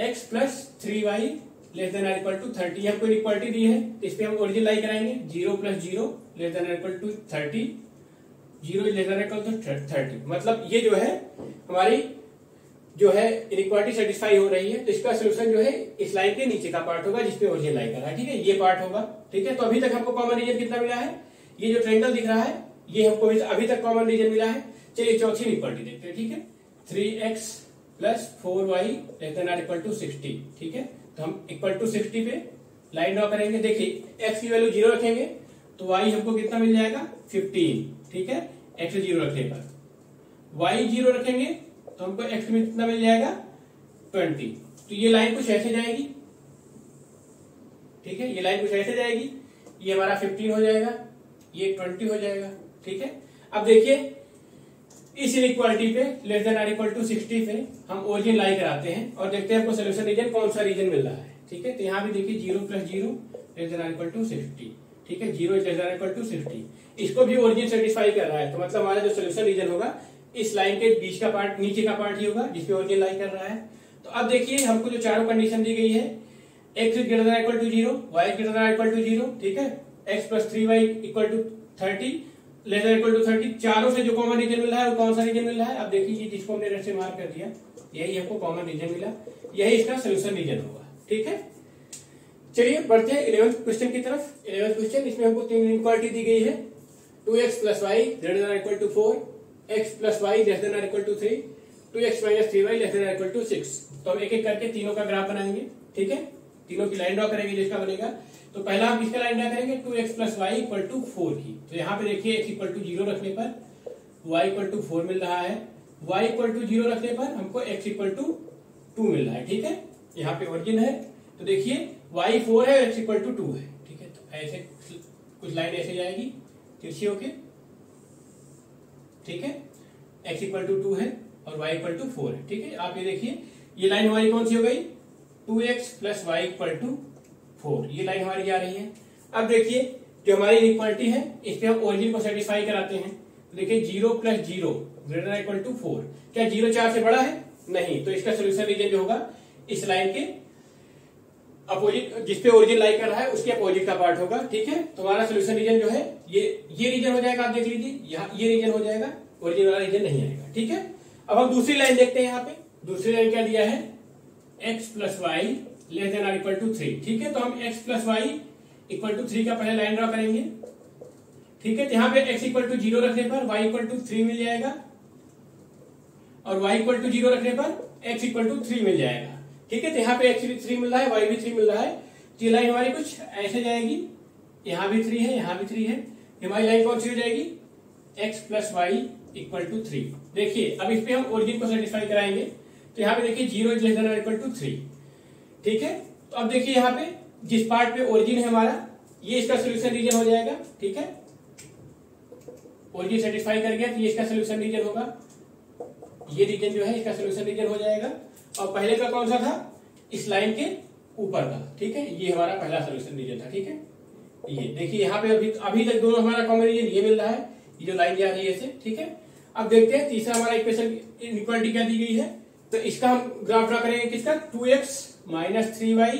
x plus 3y less than or equal to 30, हमको इनइक्वालिटी दी है। तो इस पे हम ओरिजिन लाई कराएंगे, 0 plus 0 less than or equal to 30, 0 less than or equal to 30। मतलब ये जो है हमारी जो है इनइक्वालिटी सेटिस्फाई हो रही है। तो इसका सोल्यूशन जो है इस लाइन के नीचे का पार्ट होगा जिसपे ओरिजिन लाई कर रहा है, ठीक है, ये पार्ट होगा, ठीक है। तो अभी तक हमको कॉमन रीजन कितना मिला है, ये जो ट्रायंगल दिख रहा है ये हमको अभी तक कॉमन रीजन मिला है। चलिए चौथी इनइक्वालिटी देखते हैं, ठीक है। 3x plus 4y less than or equal to 60, ठीक है। तो हम इक्वल टू 60 पे लाइन ड्रॉ करेंगे। देखिए x की वैल्यू 0 रखेंगे तो y हमको कितना मिल जाएगा, 15, ठीक है, x 0 रखने पर। y 0 रखेंगे तो हमको x में कितना मिल जाएगा, 20। तो ये लाइन कुछ ऐसे जाएगी, ठीक है, ये लाइन कुछ ऐसे जाएगी, ये हमारा 15 हो जाएगा, ये 20 हो जाएगा, ठीक है। अब देखिए इस इनइक्वालिटी पे less than or equal to 60 पे हम ओरिजिन लाई कराते हैं और देखते हैं आपको सोल्यूशन रीजन कौन सा रीजन मिल रहा है, ठीक है। तो यहाँ भी देखिए 0 plus 0 less than or equal to 60, ठीक है, 0 less than or equal to 60, इसको भी ओरिजिन सेटिस्फाई कर रहा है। तो मतलब हमारा जो सोल्यूशन रीजन होगा इस लाइन के बीच का पार्ट, नीचे का पार्ट ही होगा जिसपे ओरिजिन लाई कर रहा है। तो अब देखिए हमको जो चारों कंडीशन दी गई है, x greater than equal to 0, y greater than equal to 0, ठीक है, x plus 3y equal to 30 less than equal to 30, चारों से जो कॉमन रीजन मिल रहा है वो कौन सा रीजन मिल रहा है। अब देखिए जिसको हमने रेड से मार्क कर दिया यही हमको कॉमन रीजन मिला, यही इसका सोल्यूशन रीजन होगा, ठीक है। चलिए बढ़ते हैं 11th क्वेश्चन की तरफ। 11th क्वेश्चन, इसमें हमको तीन इनइक्वालिटी दी गई है, 2x plus y greater than equal to 4, x plus y less than equal to 3, 2x minus 3y less than equal to 6। तो हम एक एक करके तीनों का ग्राफ बनाएंगे, ठीक है, तीनों की लाइन ड्रॉ करेंगे जिसका बनेगा। तो पहला हम किसका लाइन ड्रॉ करेंगे, 2x plus y equal to 4 की। तो यहाँ पे देखिए x इक्वल टू 0 रखने पर y इक्वल टू 4 मिल रहा है, y इक्वल टू 0 रखने पर हमको x इक्वल टू 2 मिल रहा है, ठीक है। यहाँ पे ओरिजिन है तो देखिए y 4 है, x इक्वल टू 2 है, ठीक है। तो ऐसे कुछ लाइन ऐसे जाएगी तिरछी होके, ठीक है, x इक्वल टू 2 है और y इक्वल टू 4 है, ठीक है। आप ये देखिए ये लाइन हमारी कौन सी हो गई, 2x plus y equal to 4, ये लाइन हमारी जा रही है। अब देखिए जो हमारी इनइक्वालिटी है इस पे हम ओरिजिन को सेटिस्फाई कराते हैं। तो देखिए 0 plus 0 greater than equal to 4, क्या 0 4 से बड़ा है, नहीं। तो इसका सोल्यूशन रीजन जो होगा इस लाइन के अपोजिट, जिसपे ओरिजिन लाई कर रहा है उसके अपोजिट का पार्ट होगा, ठीक है। तो हमारा सोल्यूशन रीजन जो है ये रीजन हो जाएगा, आप देख लीजिए यहाँ ये रीजन हो जाएगा, ओरिजिन वाला रीजन नहीं आएगा, ठीक है। अब हम दूसरी लाइन देखते हैं। यहाँ पे दूसरी लाइन क्या दिया है, x plus y less than or equal to 3, ठीक है। तो हम x plus y equal to 3 का पहले लाइन ड्रॉ करेंगे, ठीक है। तो यहाँ पे x इक्वल टू 0 रखने पर y इक्वल टू 3 मिल जाएगा और y इक्वल टू 0 रखने पर x इक्वल टू 3 मिल जाएगा, ठीक है। तो यहाँ पे x भी 3 मिल रहा है, y भी 3 मिल रहा है। तो ये लाइन हमारी कुछ ऐसे जाएगी, यहाँ भी 3 है, यहाँ भी 3 है, हमारी लाइन कौन सी हो जाएगी, x plus y equal to 3। देखिए अब इस पे हम ओरिजिन को सेटिस्फाई कराएंगे। तो यहाँ पे देखिए 0 लेस देन इक्वल टू 3, ठीक है। तो अब देखिए यहाँ पे जिस पार्ट पे ओरिजिन है हमारा ये इसका सोल्यूशन रीजन हो जाएगा, ठीक है। ओरिजिन सेटिस्फाई कर गया तो ये इसका सोल्यूशन रीजन होगा, ये रीजन जो है इसका सोल्यूशन रीजन हो जाएगा। और पहले का कौन सा था, इस लाइन के ऊपर का, ठीक है, ये हमारा पहला सोल्यूशन रीजन था, ठीक है। ये देखिए यहाँ पे अभी तक दोनों हमारा कॉमन रीजन ये मिल रहा है, ये जो लाइन जा रही है इसे, ठीक है। अब देखते हैं तीसरा हमारा इक्वेशन इनइक्वालिटी क्या दी गई है। तो इसका हम ग्राफ ड्रॉ करेंगे, किसका, 2x minus 3y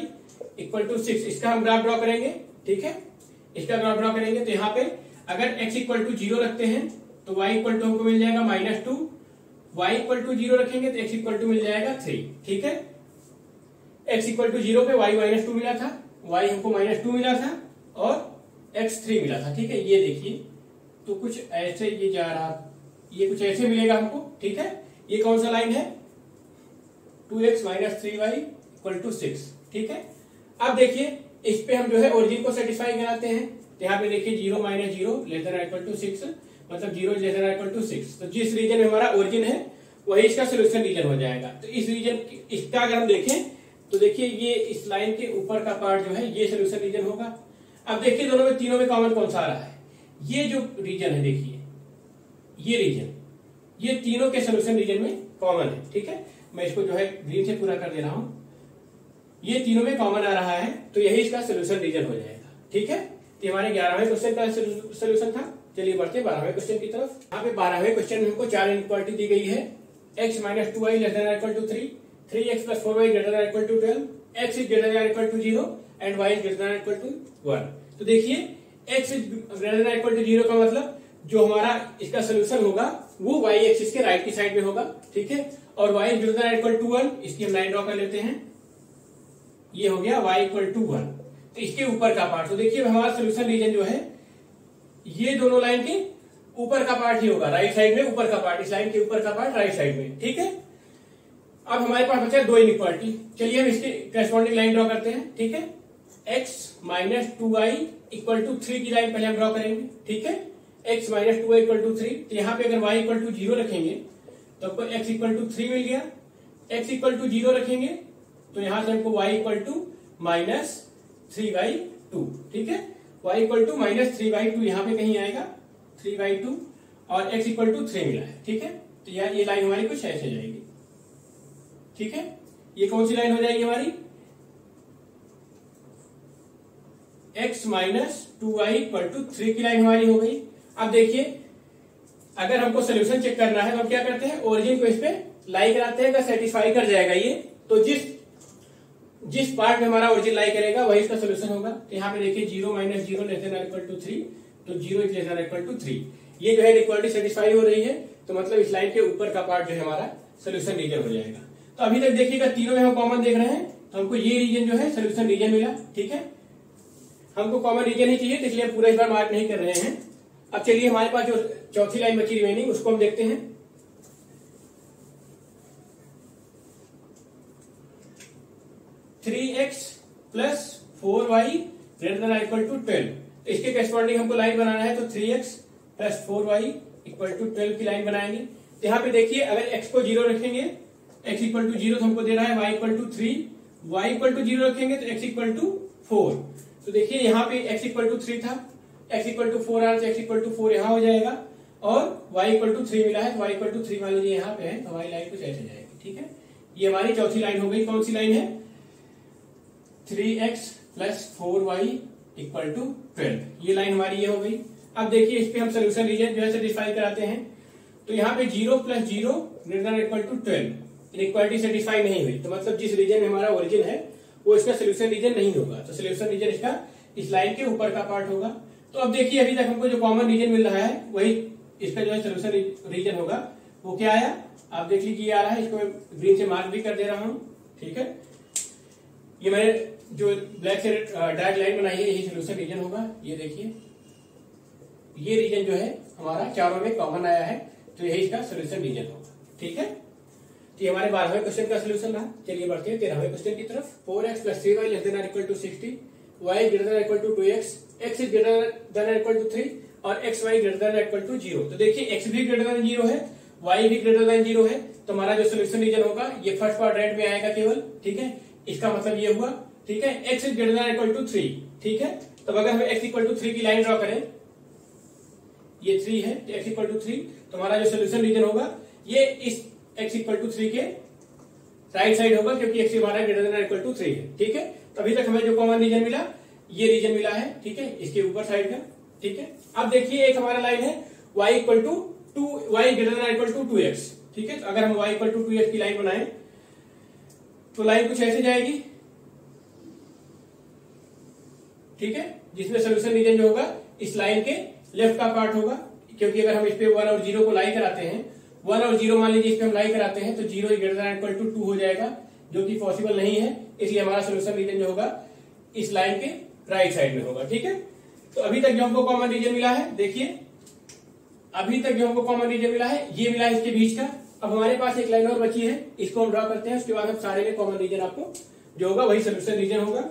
equal to 6, इसका हम ग्राफ ड्रॉ करेंगे, ठीक है। इसका ग्राफ ड्रॉ करेंगे तो यहाँ पे अगर x इक्वल टू 0 रखते हैं तो y इक्वल टू हमको मिल जाएगा -2, y इक्वल टू 0 रखेंगे तो x इक्वल टू मिल जाएगा 3, ठीक है। x इक्वल टू 0 पे y -2 मिला था, y हमको -2 मिला था और x3 मिला था, ठीक है। ये देखिए तो कुछ ऐसे ये जा रहा, ये कुछ ऐसे मिलेगा हमको, ठीक है। ये कौन सा लाइन है, 2x minus 3y equal to 6, ठीक है। अब देखिए इस पे हम जो है ओरिजिन को सेटिस्फाई कराते हैं, तो यहाँ पे देखिए 0 minus 0 less than equal to 6, मतलब 0 लेस देन इक्वल टू 6। तो जिस रीजन में हमारा ओरिजिन है वही इसका सोल्यूशन रीजन हो जाएगा। तो इस रीजन इसका अगर हम देखें तो देखिए ये इस लाइन के ऊपर का पार्ट जो है ये सोल्यूशन रीजन होगा। अब देखिए दोनों में, तीनों में कॉमन कौन सा आ रहा है, ये जो रीजन है देखिए ये रीजन, ये तीनों के सोल्यूशन रीजन में कॉमन है, ठीक है। मैं इसको जो है ग्रीन से पूरा कर दे रहा हूं, ये तीनों में कॉमन आ रहा है तो यही इसका सोल्यूशन रीजन हो जाएगा, ठीक है। तो हमारे 11वें क्वेश्चन का सोल्यूशन था। चलिए बढ़ते हैं 12वें क्वेश्चन की तरफ। यहाँ पे 12वें क्वेश्चन में हमको 4 इनइक्वालिटी दी गई है, x minus 2y less than equal to 3, 3x plus 4y greater than equal to 12, x is greater than equal to 0 and y is greater than equal to 1। तो देखिए x is greater than equal to 0 का मतलब जो हमारा इसका solution होगा वो y axis के राइट की साइड में होगा, ठीक है। और y is greater than equal to 1, इसकी हम लाइन ड्रॉ कर लेते हैं, ये हो गया y इक्वल टू 1। तो इसके ऊपर का पार्ट, तो देखिए हमारा सोल्यूशन रीजन जो है ये दोनों लाइन के ऊपर का पार्ट ही होगा, राइट साइड में ऊपर का पार्ट, इस लाइन के ऊपर का पार्ट राइट साइड में, ठीक है। अब हमारे पास बचा 2 इनइक्वालिटी, चलिए हम इसकी करस्पॉन्डिंग लाइन ड्रॉ करते हैं, ठीक है। x minus 2y equal to 3 की लाइन पहले हम ड्रॉ करेंगे, ठीक है। x minus 2y equal to 3, तो यहाँ पे अगर y इक्वल टू 0 रखेंगे तो आपको x इक्वल टू 3 मिल गया। x इक्वल टू 0 रखेंगे तो यहां से हमको y इक्वल टू माइनस 3/2, ठीक है। y इक्वल टू माइनस 3/2 यहाँ पे कहीं आएगा 3/2 और x इक्वल टू 3 मिला है, ठीक है। तो ये लाइन हमारी कुछ ऐसे जाएगी, ठीक है। ये कौन सी लाइन हो जाएगी हमारी, x minus 2y equal to 3 की लाइन हमारी हो गई। अब देखिए अगर हमको सोल्यूशन चेक करना है तो हम क्या करते हैं, ओरिजिन को इस पे लाई कराते हैं, अगर सेटिस्फाई कर जाएगा ये तो जिस पार्ट में हमारा ओरिजिन लाई करेगा वही इसका सोल्यूशन होगा। तो यहाँ पे देखिए 0 minus 0 less than equal to 3, तो 0 is less than equal to 3। ये जो है इक्वालिटी सेटिस्फाई हो रही है, तो मतलब इस लाइन के ऊपर का पार्ट जो है हमारा सोल्यूशन रीजन हो जाएगा। तो अभी तक देखिएगा तीनों में हम कॉमन देख रहे हैं, तो हमको ये रीजन जो है सोल्यूशन रीजन मिला, ठीक है। हमको कॉमन रीजन ही चाहिए, इसलिए हम पूरा इस बार मार्क नहीं कर रहे हैं। अब चलिए हमारे पास जो चौथी लाइन बची रिमेनिंग उसको हम देखते हैं। 3x plus 4y greater than equal to 12। इसके करस्पॉन्डिंग हमको लाइन बनाना है, तो 3x plus 4y equal to 12 की लाइन बनाएंगे। तो यहाँ पे देखिए अगर x को 0 रखेंगे, x इक्वल टू 0 तो हमको दे रहा है y equal to 3, y equal to 0 रखेंगे तो x इक्वल टू 4। तो देखिए यहाँ पे x इक्वल टू 3 था, x equal to 4 or, x equal to 4 यहाँ हो जाएगा और y इक्वल टू 3 मिला है, तो y इक्वल टू 3 मान लीजिए यहाँ पे है, तो y लाइन कुछ ऐसे जाएगी, ठीक है। ये हमारी चौथी लाइन हो गई। कौन सी लाइन है, 3x plus 4y equal to 12, ये लाइन हमारी ये हो गई। अब देखिए इस पे हम सोल्यूशन रीजन जो है सेटिस्फाई कराते हैं, तो यहाँ पे 0 plus 0 greater than equal to 12, inequality satisfy नहीं हुई, तो मतलब जिस रीजन में हमारा ओरिजिन है वो इसका सोल्यूशन रीजन नहीं होगा, तो सोल्यूशन रीजन इसका इस लाइन के ऊपर का पार्ट होगा। तो अब देखिए अभी तक हमको जो कॉमन रीजन मिल रहा है वही इसका जो है सोल्यूशन रीजन होगा। वो क्या आया, आप देख लीजिए ये आ रहा है, इसको मैं ग्रीन से मार्क भी कर दे रहा हूं, ठीक है। ये मैंने जो ब्लैक से डार्क लाइन बनाई है यही सोल्यूशन रीजन होगा। ये देखिए ये रीजन जो है हमारा चारों में कॉमन आया है, तो यही इसका सोल्यूशन रीजन होगा, ठीक है। तो ये हमारे 12वें क्वेश्चन का सोल्यूशन रहा। चलिए बढ़ते हैं 13वें क्वेश्चन की तरफ। 4x plus 3y less than equal to 60, y greater than equal to 2x, x is greater than equal to 3 और x y greater than equal to 0। तो देखिए x भी ग्रेटर देन 0 है, y भी ग्रेटर देन 0 है, तो हमारा जो सोल्यूशन रीजन होगा ये फर्स्ट पार्ट रेड में आएगा केवल, ठीक है। इसका मतलब ये हुआ, ठीक है। x is greater than equal to 3, ठीक है। तब अगर हम x इक्वल टू 3 की लाइन ड्रॉ करें, ये 3 है, तो x इक्वल टू 3, तो हमारा जो सोल्यूशन रीजन होगा ये इस x इक्वल टू 3 के राइट साइड होगा, क्योंकि x हमारा ग्रेटर देन इक्वल टू 3 है, ठीक है। तो अभी तक हमें जो कॉमन रीजन मिला ये रीजन मिला है, ठीक है, इसके ऊपर साइड का, ठीक है। अब देखिए एक हमारा लाइन है y equal to 2, y greater than equal to 2x, ठीक है। तो अगर हम y इक्वल टू 2x की लाइन बनाएं तो लाइन कुछ ऐसे जाएगी, ठीक है, जिसमें सोल्यूशन रीजन जो होगा इस लाइन के लेफ्ट का पार्ट होगा, क्योंकि अगर हम इस पे 1 और 0 को लाई कराते हैं, 1 और 0 मान लीजिए इस पे हम लाई कराते हैं तो 0 ग्रेटर देन इक्वल टू 2 हो जाएगा, जो कि पॉसिबल नहीं है, इसलिए हमारा सोल्यूशन रीजन जो होगा इस लाइन के राइट साइड में होगा, ठीक है। तो अभी तक जो हमको कॉमन रीजन मिला है, देखिए अभी तक जो हमको कॉमन रीजन मिला है ये मिला है इसके बीच का। अब हमारे पास एक लाइन और बची है, इसको हम ड्रॉ करते हैं, उसके बाद हम सारे में कॉमन रीजन आपको जो होगा वही सोल्यूशन रीजन होगा।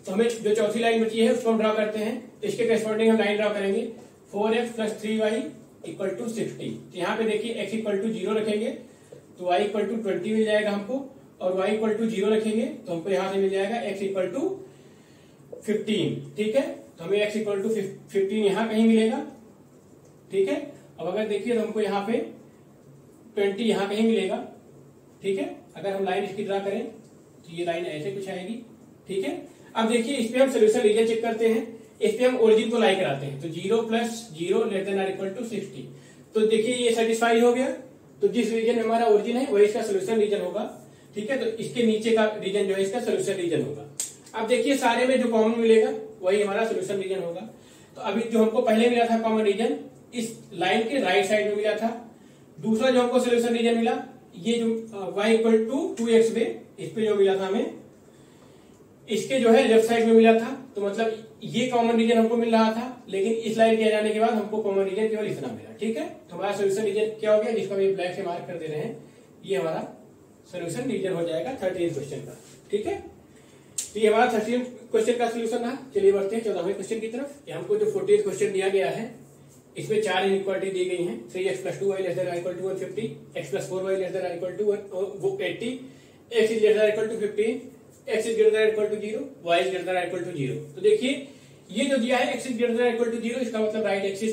तो हमें जो चौथी लाइन बची है उसको हम ड्रॉ करते हैं। तो इसके करस्पॉन्डिंग हम लाइन ड्रॉ करेंगे 4x + 3y = 60। तो यहाँ पे देखिए x = 0 रखेंगे तो y = 20 मिल जाएगा हमको, और y = 0 रखेंगे तो हमको यहाँ से मिल जाएगा x = 15। ठीक है, तो हमें x = 15 यहाँ कहीं मिलेगा। ठीक है, अब अगर देखिए तो हमको यहाँ पे 20 यहाँ कहीं मिलेगा। ठीक है, अगर हम लाइन इसकी ड्रा करें तो ये लाइन ऐसे कुछ आएगी। ठीक है, अब देखिए इस पे हम सोल्यूशन रीजन चेक करते हैं, इस पे हम ओरिजिन को लाई कराते हैं। तो 0 + 0 ≤ 60। तो देखिए ये सेटिस्फाई हो गया। तो जिस रीजन में हमारा ओरिजिन है वही इसका सोल्यूशन रीजन होगा। ठीक है, तो इसके नीचे का रीजन जो है इसका सोल्यूशन रीजन होगा। अब देखिए सारे में जो कॉमन मिलेगा वही हमारा सोल्यूशन रीजन होगा। तो अभी जो हमको पहले मिला था कॉमन रीजन इस लाइन के राइट साइड में मिला था। दूसरा जो हमको सोल्यूशन रीजन मिला ये जो y = 2x में, इस पे जो मिला था हमें इसके जो है लेफ्ट साइड में मिला था। तो मतलब ये कॉमन रीजन हमको मिल रहा था, लेकिन इस लाइन के आ जाने के बाद हमको कॉमन रीजन केवल इतना मिला। ठीक है, तो हमारा सोल्यूशन रीजन क्या हो गया, जिसको हम ब्लैक से मार्क कर दे रहे हैं, ये हमारा सोल्यूशन रीजन हो जाएगा 13 क्वेश्चन का। ठीक है, तो ये हमारा 13 क्वेश्चन का सोल्यूशन रहा। चलिए बढ़ते हैं 14वें क्वेश्चन की तरफ। हमको जो 14th क्वेश्चन दिया गया है इसमें 4 इनइक्वालिटी दी गई हैं। 3x + 2y ≤ 150, x + 4y ≤ 80, x > 15, x > 0, y > 0। तो देखिए ये जो दिया है x > 0, इसका मतलब राइट एक्सिस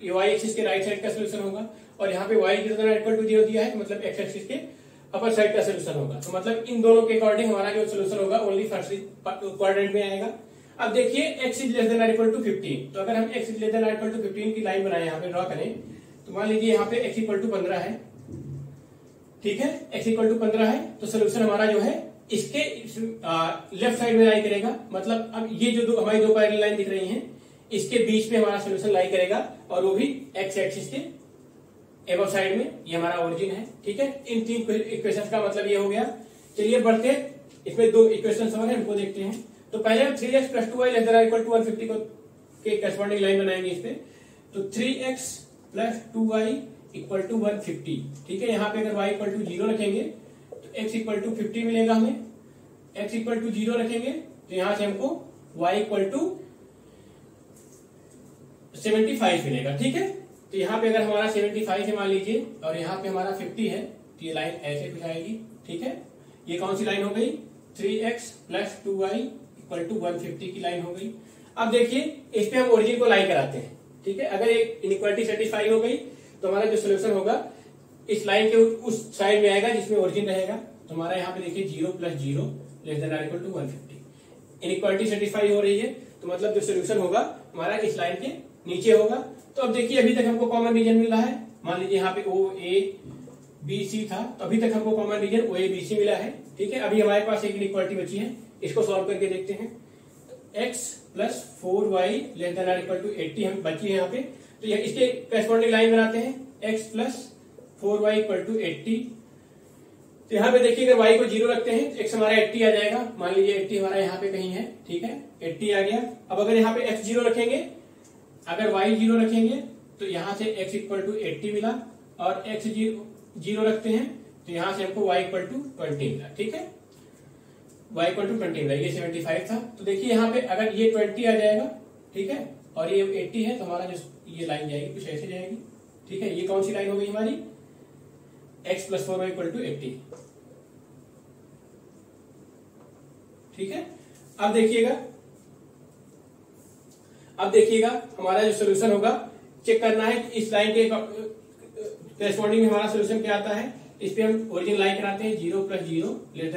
y एक्सिस के राइट साइड का सोल्यूशन होगा, और यहाँ पे y > 0 दिया है तो मतलब x एक्सिस के अपर साइड का सोल्यूशन होगा। तो मतलब इन दोनों के अकॉर्डिंग हमारा जो सोल्यूशन होगा ओनली फर्स्ट क्वाड्रेंट में आएगा। अब देखिए x > 15। तो अगर हम x > 15 की लाइन बनाए यहाँ पे ड्रॉ करें तो मान लीजिए यहाँ पे x = 15 है। ठीक है, x = 15 है तो सोल्यूशन हमारा जो है इसके लेफ्ट साइड में लाई करेगा। मतलब अब ये जो हमारी दो पैरेलल लाइन दिख रही हैं इसके बीच में हमारा सोल्यूशन लाई करेगा, और वो भी x एक्सिस के एबव साइड में। ये हमारा ओरिजिन है। ठीक है, इन 3 इक्वेशंस का मतलब ये हो गया। चलिए बढ़ते, इसमें 2 इक्वेशंस और हैं, उनको देखते हैं। तो पहले हम 3x + 2y ≤ 150 को के करस्पॉन्डिंग लाइन बनाएंगे इस पे। तो 3x + 2y = 150। ठीक है, यहाँ पे अगर y = 0 रखेंगे तो x = 50 मिलेगा हमें। x = 0 रखेंगे तो यहाँ से हमको y = 75 मिलेगा। ठीक है, तो यहाँ पे अगर हमारा 75 है मान लीजिए, और यहाँ पे हमारा 50 है, तो ये लाइन ऐसे कुछ आएगी। ठीक है, ये कौन सी लाइन हो गई, 3x + 2y = 150 की लाइन हो गई। अब देखिए इस पे हम ओरिजिन को लाई कराते हैं। ठीक है, अगर एक इनइक्वालिटी सेटिस्फाई हो गई तो हमारा जो सोल्यूशन होगा इस लाइन के उस साइड में आएगा जिसमें ओरिजिन रहेगा। तो हमारा यहाँ पे देखिए 0 + 0 ≤ 150 इनइक्वालिटी सेटिस्फाई हो रही है, तो मतलब जो सोल्यूशन होगा हमारा इस लाइन के नीचे होगा। तो अब देखिए अभी तक हमको कॉमन रीजन मिल रहा है। मान लीजिए यहाँ पे OABC था, तो अभी तक हमको कॉमन रीजन OABC मिला है। ठीक है, अभी हमारे पास एक इनइक्वालिटी बची है, इसको सॉल्व करके देखते हैं। x + 4y ≤ 80 हम बची है यहाँ पे। तो इसके करस्पॉन्डिंग लाइन बनाते हैं, x + 4y = 80। तो यहाँ पे देखिए अगर y को 0 रखते हैं तो x हमारा 80 आ जाएगा। मान लीजिए 80 हमारा यहाँ पे कहीं है। ठीक है, 80 आ गया। अब अगर यहाँ पे x 0 रखेंगे, अगर y 0 रखेंगे तो यहाँ से x = 80 मिला, और x 0 रखते हैं तो यहाँ से हमको y = 20 मिला। ठीक है, y = 20 मिला, ये 75 था। तो देखिए यहाँ पे अगर ये 20 आ जाएगा, ठीक है, और ये 80 है, तो हमारा जो ये लाइन जाएगी कुछ ऐसे जाएगी। ठीक है, ये कौन सी लाइन हो गई हमारी, x + 4y = 80। ठीक है, अब देखिएगा हमारा जो सोल्यूशन होगा चेक करना है कि इस लाइन के करस्पॉन्डिंग में हमारा सोल्यूशन क्या आता है। इस पे हम ओरिजिन लाइन कराते हैं, 0 + 0 ≤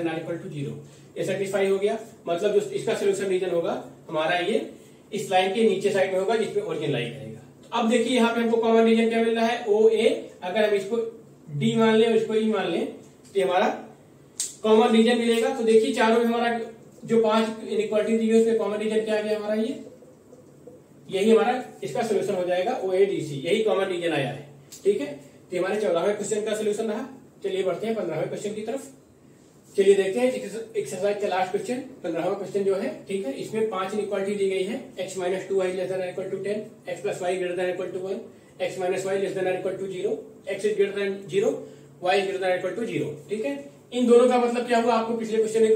0। ये सेटिस्फाई हो गया, मतलब जो इसका सोल्यूशन रीजन होगा हमारा ये इस लाइन के नीचे साइड में होगा जिसपे ओरिजिन लाइन करेगा। तो अब देखिए यहाँ पे हमको कॉमन रीजन क्या मिल रहा है, OA। अगर हम इसको D मान लें और इसको E मान लें तो हमारा कॉमन रीजन मिलेगा। तो देखिए चारों में हमारा जो 5 इनइक्वालिटी दी है उसमें कॉमन रीजन क्या आ गया हमारा, ये यही हमारा इसका सोल्यूशन हो जाएगा OADC, यही कॉमन रीजन आया है। ठीक है, तो हमारे 14वें क्वेश्चन का सोल्यूशन रहा। चलिए बढ़ते हैं 15वें क्वेश्चन की तरफ। चलिए देखते हैं एक्सरसाइज का लास्ट क्वेश्चन, 15वां क्वेश्चन जो है, ठीक है। इसमें 5 इनइक्वालिटी दी गई है, x minus 2y less than equal to 10, x plus y greater than equal to 1, x minus y less than equal to 0, x is greater than 0, y is greater than equal to 0, ठीक है। इन दोनों का मतलब क्या हुआ, आपको पिछले question में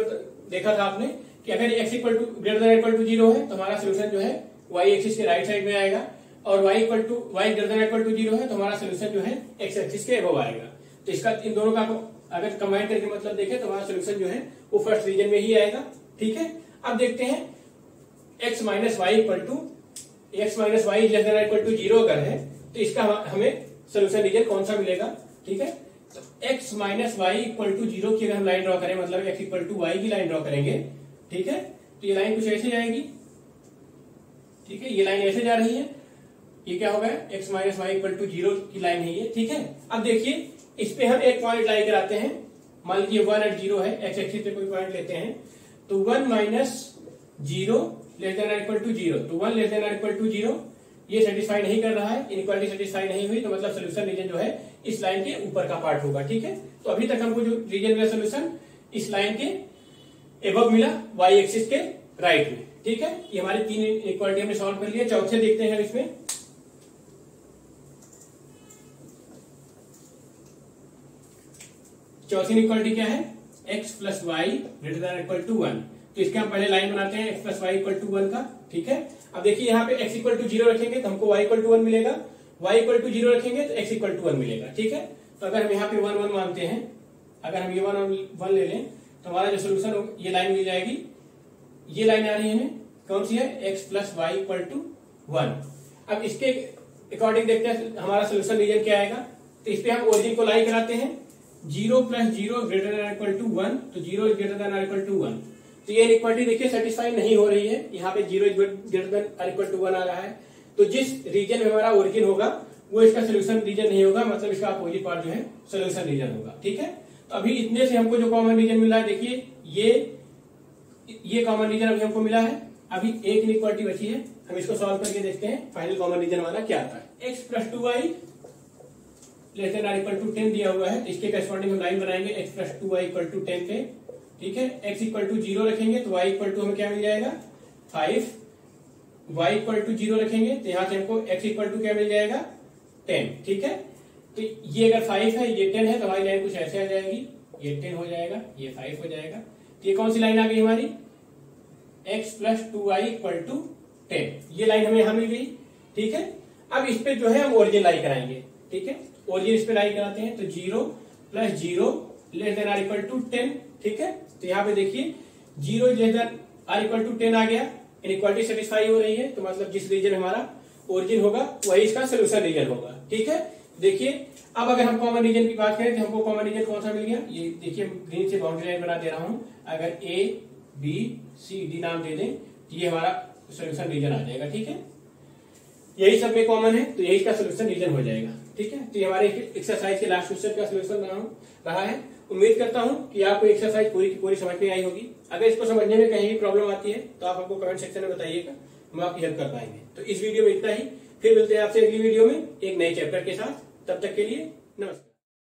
देखा था आपने कि अगर x equal to greater than equal to 0 है तो हमारा सोल्यूशन जो है y एक्सिस के राइट साइड में आएगा, और y greater than equal to 0 है तो हमारा सोल्यूशन जो है x एक्सिस के अबव आएगा। तो इसका इन दोनों का अगर कंबाइन करके मतलब देखें तो हमारा सोल्यूशन जो है वो फर्स्ट रीजन में ही आएगा, ठीक है। अब देखते हैं x minus y equal to less than equal to 0 अगर है तो इसका हमें सोल्यूशन रीजन कौन सा मिलेगा, ठीक है। तो x minus y equal to 0 की अगर हम लाइन ड्रॉ करें, मतलब x इक्वल टू वाई की लाइन ड्रॉ करेंगे, ठीक है। तो ये लाइन कुछ ऐसे जाएगी, ठीक है। ये लाइन ऐसे जा रही है, ये क्या होगा, x minus y equal to 0 की लाइन है ये, ठीक है। अब देखिए इस पे हम एक पॉइंट लाई कराते हैं, मान लीजिए 1 एट 0 है, x एक्सिस पे कोई पॉइंट लेते हैं, तो 1 minus 0 less than equal to 0, तो 1 लेस देन इक्वल टू 0 ये सेटिस्फाई नहीं कर रहा है, इनइक्वालिटी सेटिस्फाई नहीं हुई, तो मतलब सोल्यूशन रीजन जो है इस लाइन के ऊपर का पार्ट होगा, ठीक है। तो अभी तक हमको जो रीजन का सोल्यूशन इस लाइन के एबव मिला, y एक्सिस के राइट में, ठीक है। ये हमारी 3 इनइक्वालिटी हमने सॉल्व कर लिया। चौथे देखते हैं इसमें, चौथी इनइक्वालिटी क्या है, x plus y greater than equal to 1, तो इसके हम पहले लाइन बनाते हैं x plus y equal to 1 का, ठीक है। अब देखिए यहाँ पे x इक्वल टू 0 रखेंगे तो हमको y इक्वल टू 1 मिलेगा, y इक्वल टू 0 रखेंगे तो x इक्वल टू 1 मिलेगा, ठीक है। तो अगर हम यहाँ पे 1 1 मानते हैं, अगर हम ये 1 1 ले लें तो हमारा जो सोल्यूशन ये लाइन मिल जाएगी, ये लाइन आ रही है हमें, कौन सी है, x plus y equal to 1। अब इसके अकॉर्डिंग देखते हैं हमारा सोल्यूशन रीजन क्या आएगा, तो इस पे हम ओरिजिन को लाई कराते हैं, 0 plus 0 greater than equal to 1, तो 0 is greater than equal to 1। तो ये इनइक्वालिटी देखिए सेटिस्फाई नहीं हो रही है, यहाँ पे 0 is greater than equal to 1 आ रहा है, तो जिस रीजन में हमारा ओरिजिन होगा वो इसका सोल्यूशन रीजन नहीं होगा, मतलब इसका अपोजिट पार्ट जो है सोल्यूशन रीजन होगा, ठीक है। तो अभी इतने से हमको जो कॉमन रीजन मिला है, देखिए ये कॉमन रीजन अभी हमको मिला है, अभी एक इनइक्वालिटी बची है, हम इसको सॉल्व करके देखते हैं फाइनल कॉमन रीजन हमारा क्या आता है। x plus 2y less than equal to 10 दिया हुआ है, तो इसके करस्पॉन्डिंग हम लाइन बनाएंगे x plus 2y equal to 10 पे, ठीक है। x इक्वल टू 0 रखेंगे तो y इक्वल टू हमें क्या मिल जाएगा 5, y इक्वल टू 0 रखेंगे तो यहाँ से हमको x इक्वल टू क्या मिल जाएगा 10, ठीक है। तो ये अगर 5 है, ये 10 है, तो हमारी लाइन कुछ ऐसे आ जाएगी, ये 10 हो जाएगा, ये 5 हो जाएगा, तो ये कौन सी लाइन आ गई हमारी, x plus 2y equal to 10, ये लाइन हमें यहां मिल गई, ठीक है। अब इस पे जो है हम ओरिजिन लाई कराएंगे, ठीक है। ओरिजिन इस पे लाई कराते हैं, तो 0 plus 0 less than equal to 10, ठीक है। तो यहाँ पे देखिए 0 लेस देन इक्वल टू 10 आ गया, इनइक्वालिटी सेटिस्फाई हो रही है, तो मतलब जिस रीजन हमारा ओरिजिन होगा वही इसका सोल्यूशन रीजन होगा, ठीक है। देखिए अब अगर हम कॉमन रीजन की बात करें तो हमको कॉमन रीजन कौन सा मिल गया, ये देखिए ग्रीन से बाउंड्री लाइन बना दे रहा हूं, अगर A B C D नाम दे दें तो ये हमारा सोल्यूशन रीजन आ जाएगा, ठीक है। यही सब में कॉमन है, तो यही इसका सोल्यूशन रीजन हो जाएगा, ठीक है। तो ये हमारे एक्सरसाइज के लास्ट क्वेश्चन का सोल्यूशन रहा है। उम्मीद करता हूं कि आपको एक्सरसाइज पूरी की पूरी समझ में आई होगी। अगर इसको समझने में कहीं भी प्रॉब्लम आती है तो आप हमको कमेंट सेक्शन में बताइएगा, हम आपकी हेल्प कर पाएंगे। तो इस वीडियो में इतना ही, फिर मिलते हैं आपसे अगली वीडियो में एक नए चैप्टर के साथ, तब तक के लिए नमस्कार।